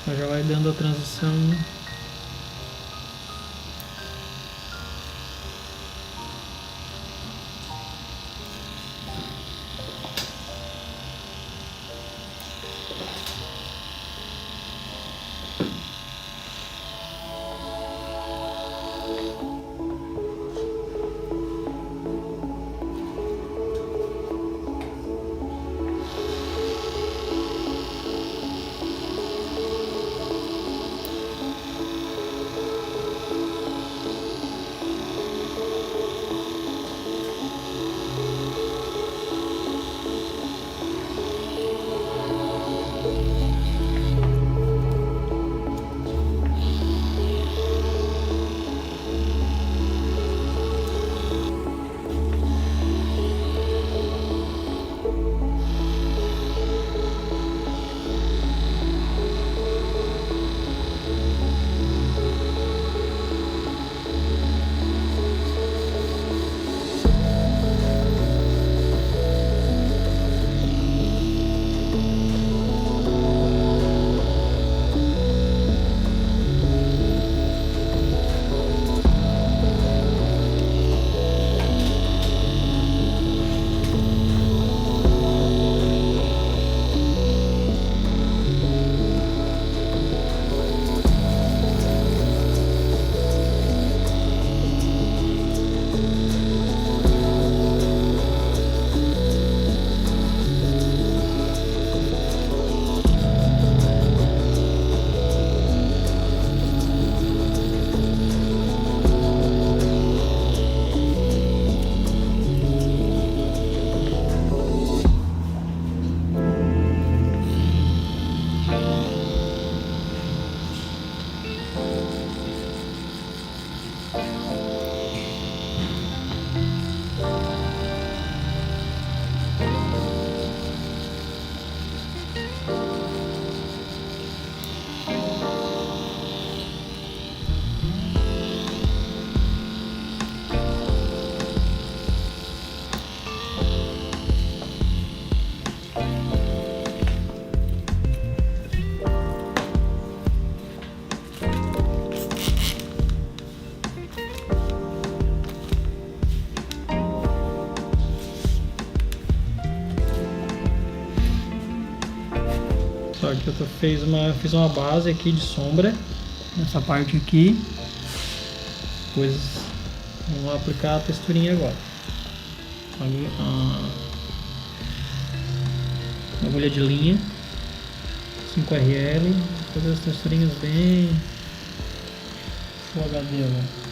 mas já vai dando a transição. Só que eu fiz uma base aqui de sombra nessa parte aqui. Depois vamos aplicar a texturinha agora. Agulha de linha 5RL, fazer as texturinhas bem Full HD agora.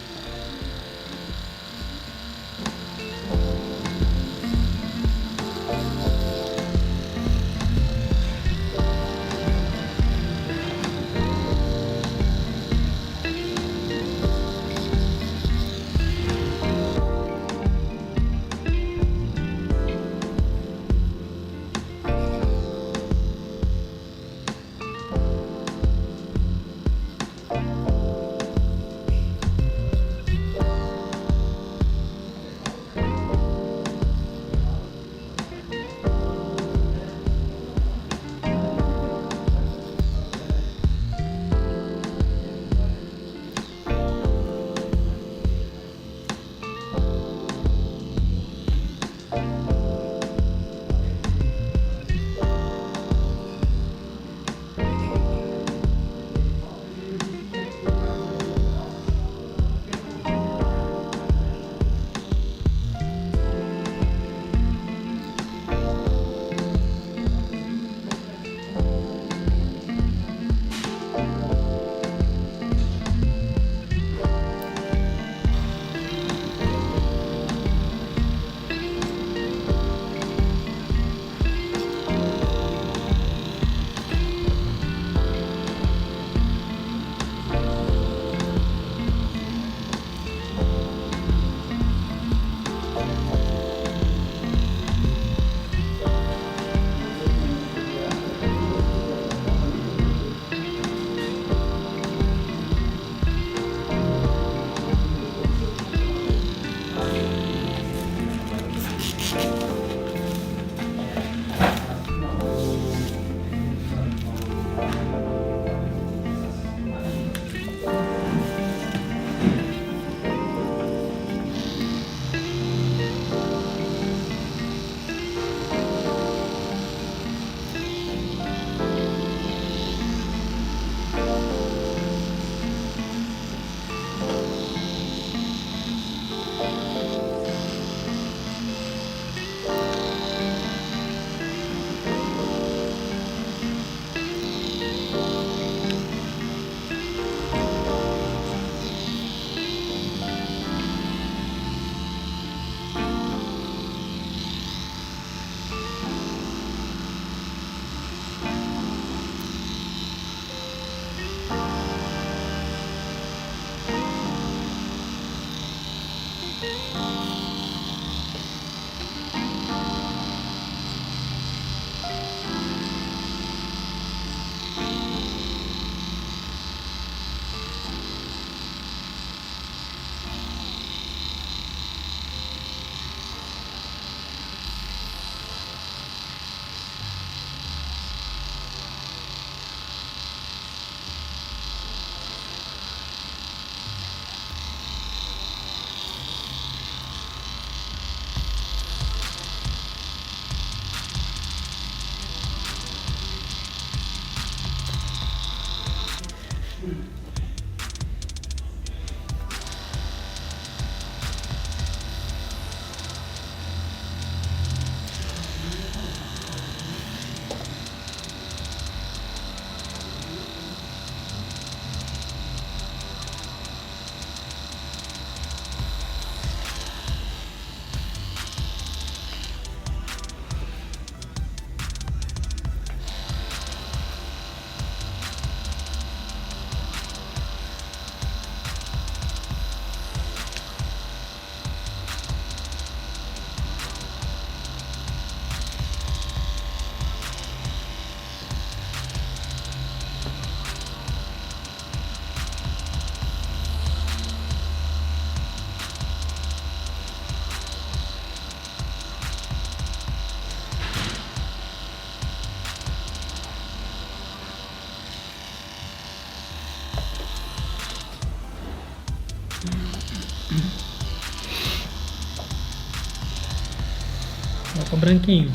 Vai com branquinho.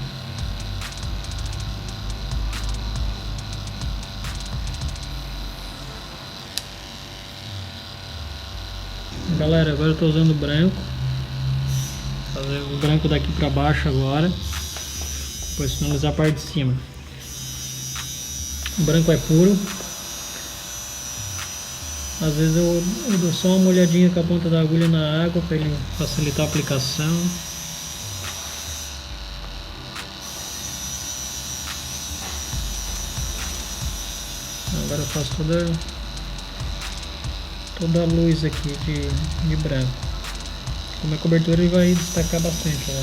Galera, agora eu tô usando branco. Vou fazer o branco daqui pra baixo agora. Depois finalizar a parte de cima. O branco é puro. Às vezes eu dou só uma molhadinha com a ponta da agulha na água para ele facilitar a aplicação. Agora eu faço toda a luz aqui de branco. Como é cobertura, ele vai destacar bastante, né?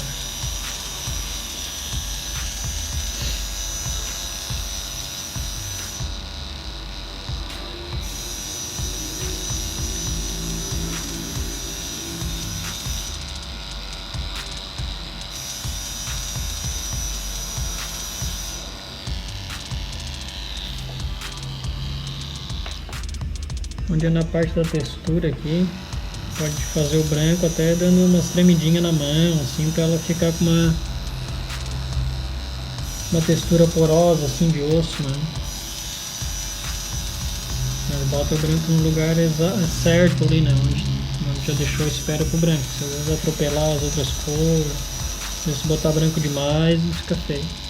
Onde é na parte da textura aqui, pode fazer o branco até dando umas tremidinhas na mão, assim, para ela ficar com uma textura porosa, assim, de osso, né? Mas bota o branco no lugar certo ali, né? Onde já deixou a esfera pro branco. Se às vezes atropelar as outras cores, se botar branco demais, fica feio.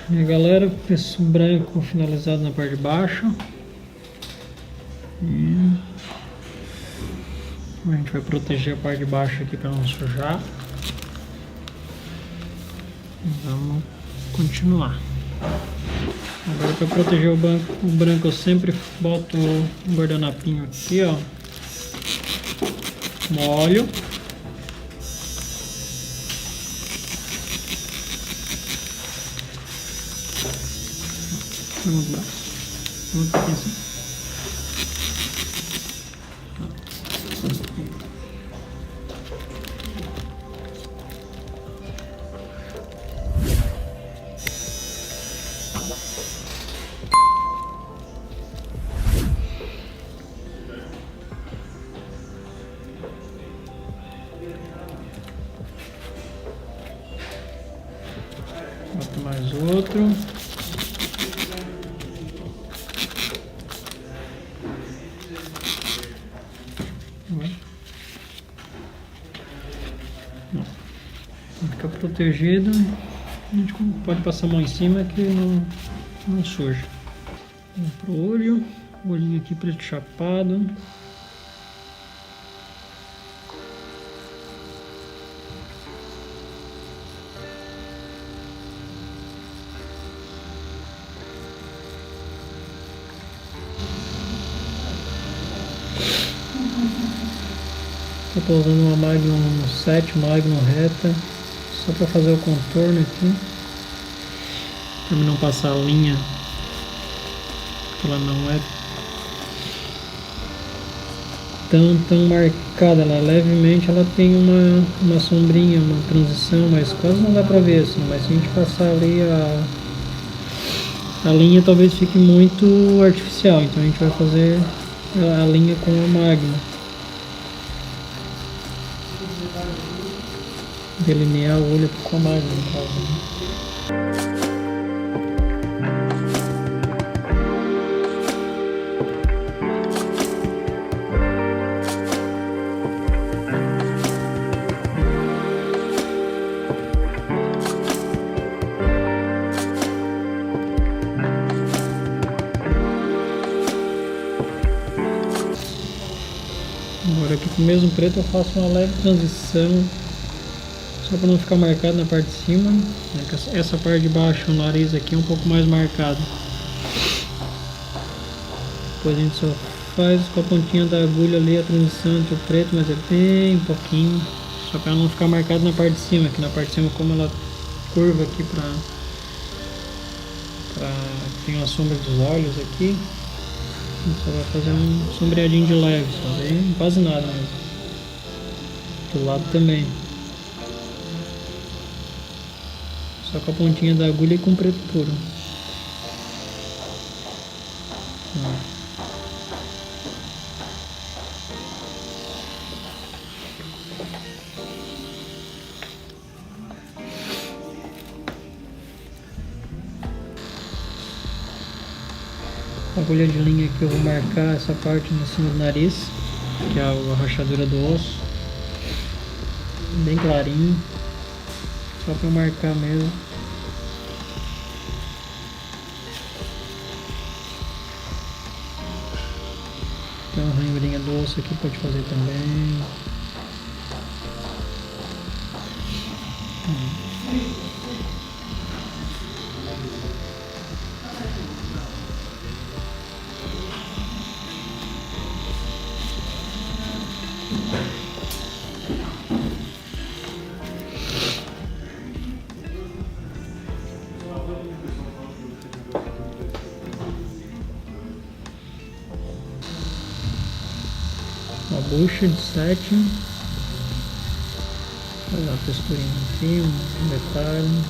E galera, esse branco finalizado na parte de baixo. E a gente vai proteger a parte de baixo aqui para não sujar. Vamos continuar. Agora, para proteger o branco eu sempre boto um guardanapinho aqui, ó. Molho. Vamos lá. Vamos aqui assim. Mais outro. Fica protegido. A gente pode passar a mão em cima que não suja. Pro olho. Olhinho aqui preto chapado. Eu estou usando uma Magnum 7, Magnum reta, só para fazer o contorno aqui, para não passar a linha, ela não é tão marcada, ela levemente ela tem uma sombrinha, uma transição, mas quase não dá para ver assim, mas se a gente passar ali a linha talvez fique muito artificial, então a gente vai fazer a linha com a Magnum. Delinear o olho com a Magnum, no caso, né? Agora aqui com o mesmo preto eu faço uma leve transição, só para não ficar marcado na parte de cima, né? Essa parte de baixo, o nariz aqui é um pouco mais marcado. Depois a gente só faz com a pontinha da agulha ali a transição entre o preto, mas é bem pouquinho, só para não ficar marcado na parte de cima, que na parte de cima como ela curva aqui tem uma sombra dos olhos aqui, a gente só vai fazer um sombreadinho de leve, só bem, quase nada mesmo. Do lado também. Só com a pontinha da agulha e com preto puro. A agulha de linha aqui eu vou marcar essa parte em cima do nariz, que é a rachadura do osso. Bem clarinho. Só para marcar mesmo. Tem uma ranhurinha do osso aqui, pode fazer também. Uma bucha de 7. Olha lá a texturinha aqui, um detalhe.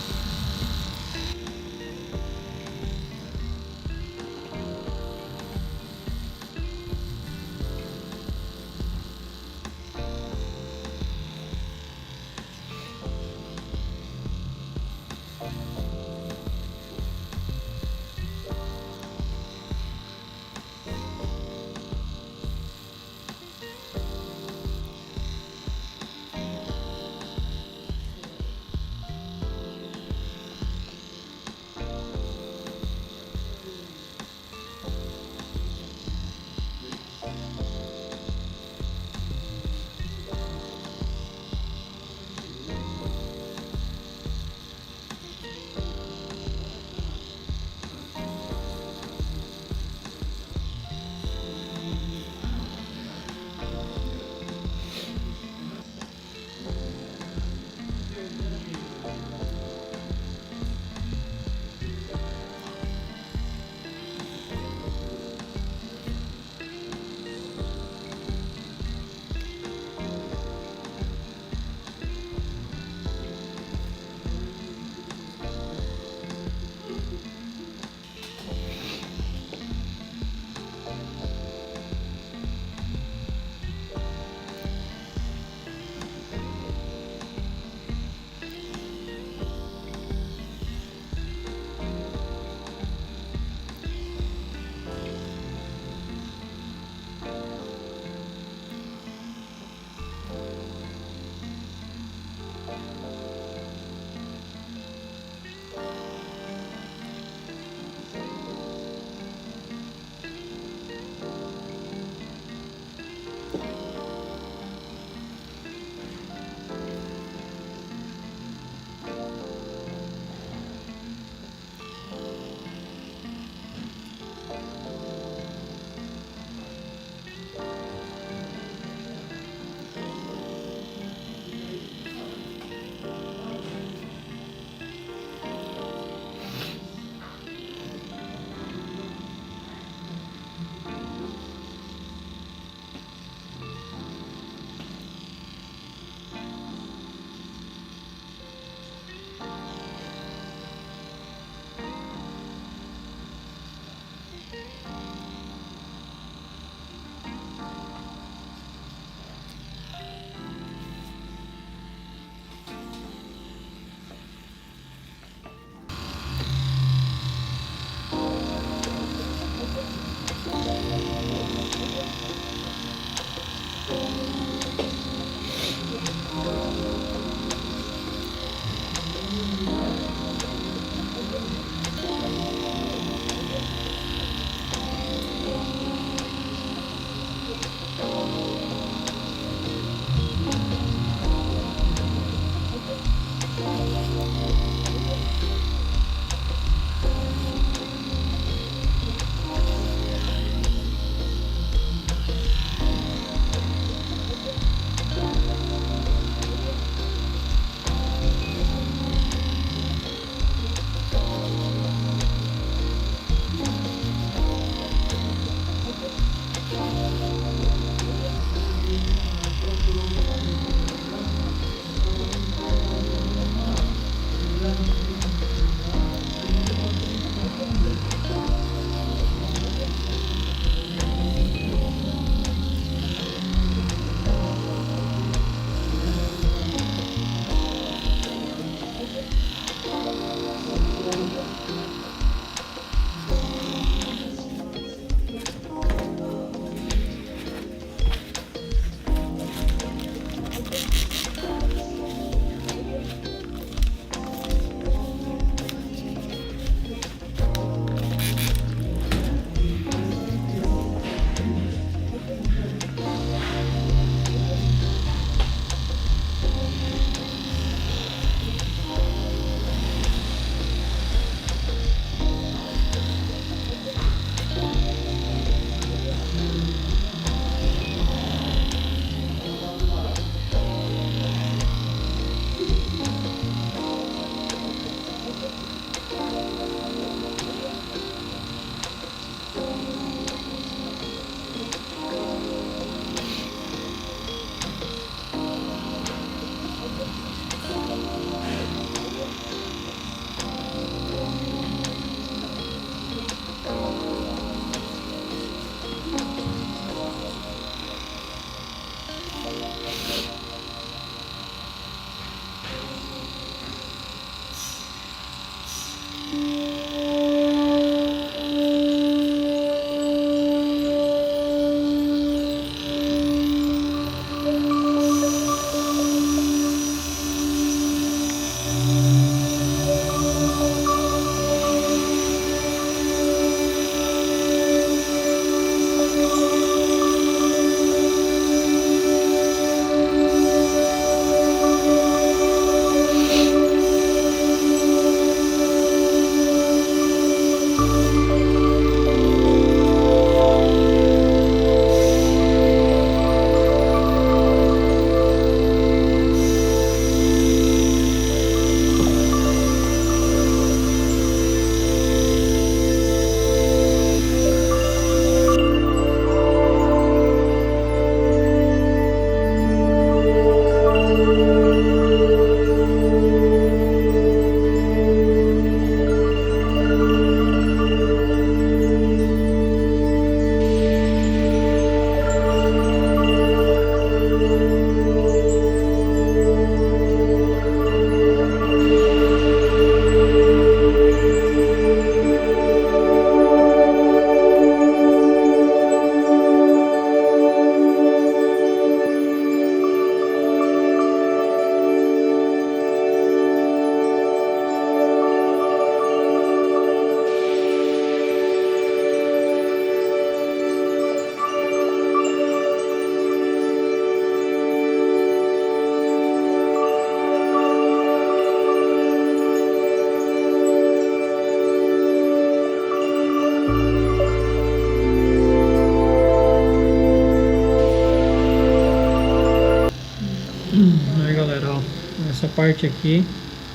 parte aqui.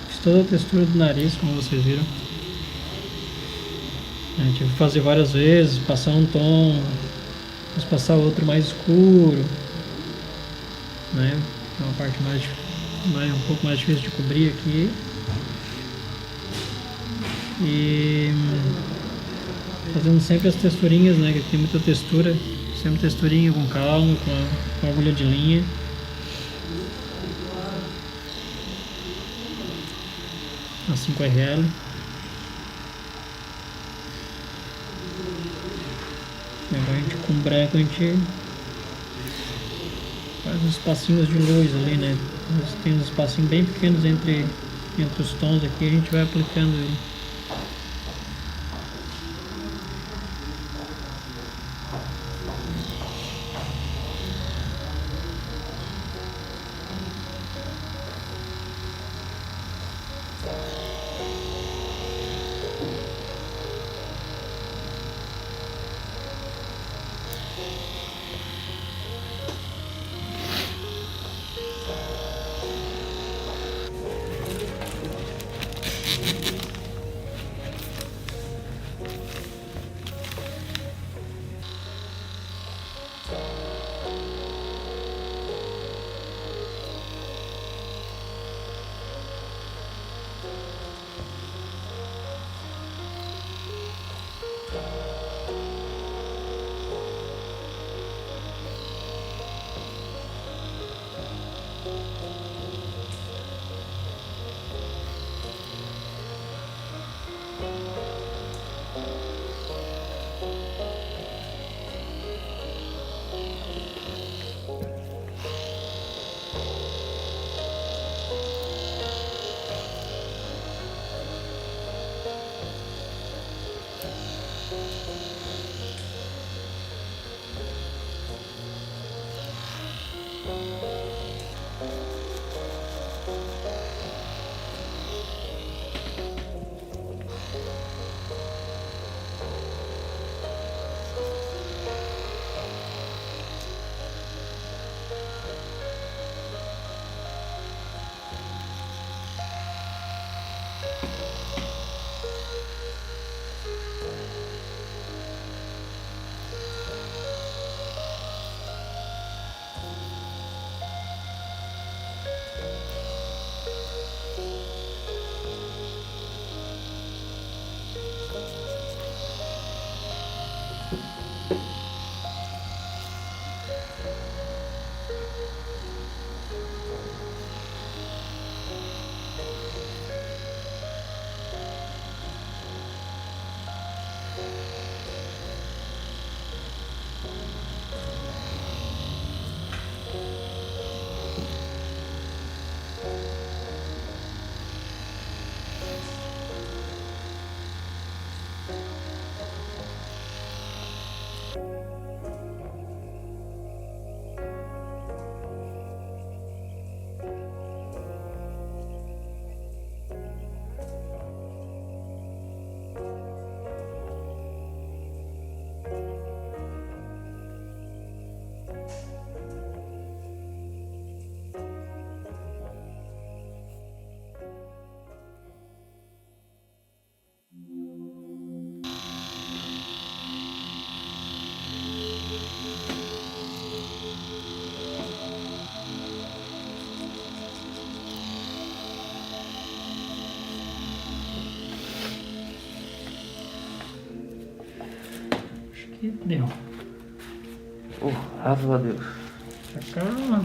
Fiz toda a textura do nariz, como vocês viram. Eu tive que fazer várias vezes, passar um tom, depois passar outro mais escuro, né? É uma parte um pouco mais difícil de cobrir aqui. E fazendo sempre as texturinhas, né? Que tem muita textura, sempre texturinha com calma, com agulha de linha. A 5RL. E agora a gente, com branco, a gente faz uns espacinhos de luz ali, né? Tem uns espacinhos bem pequenos entre os tons aqui, a gente vai aplicando ele. E deu. Graças a Deus. Calma.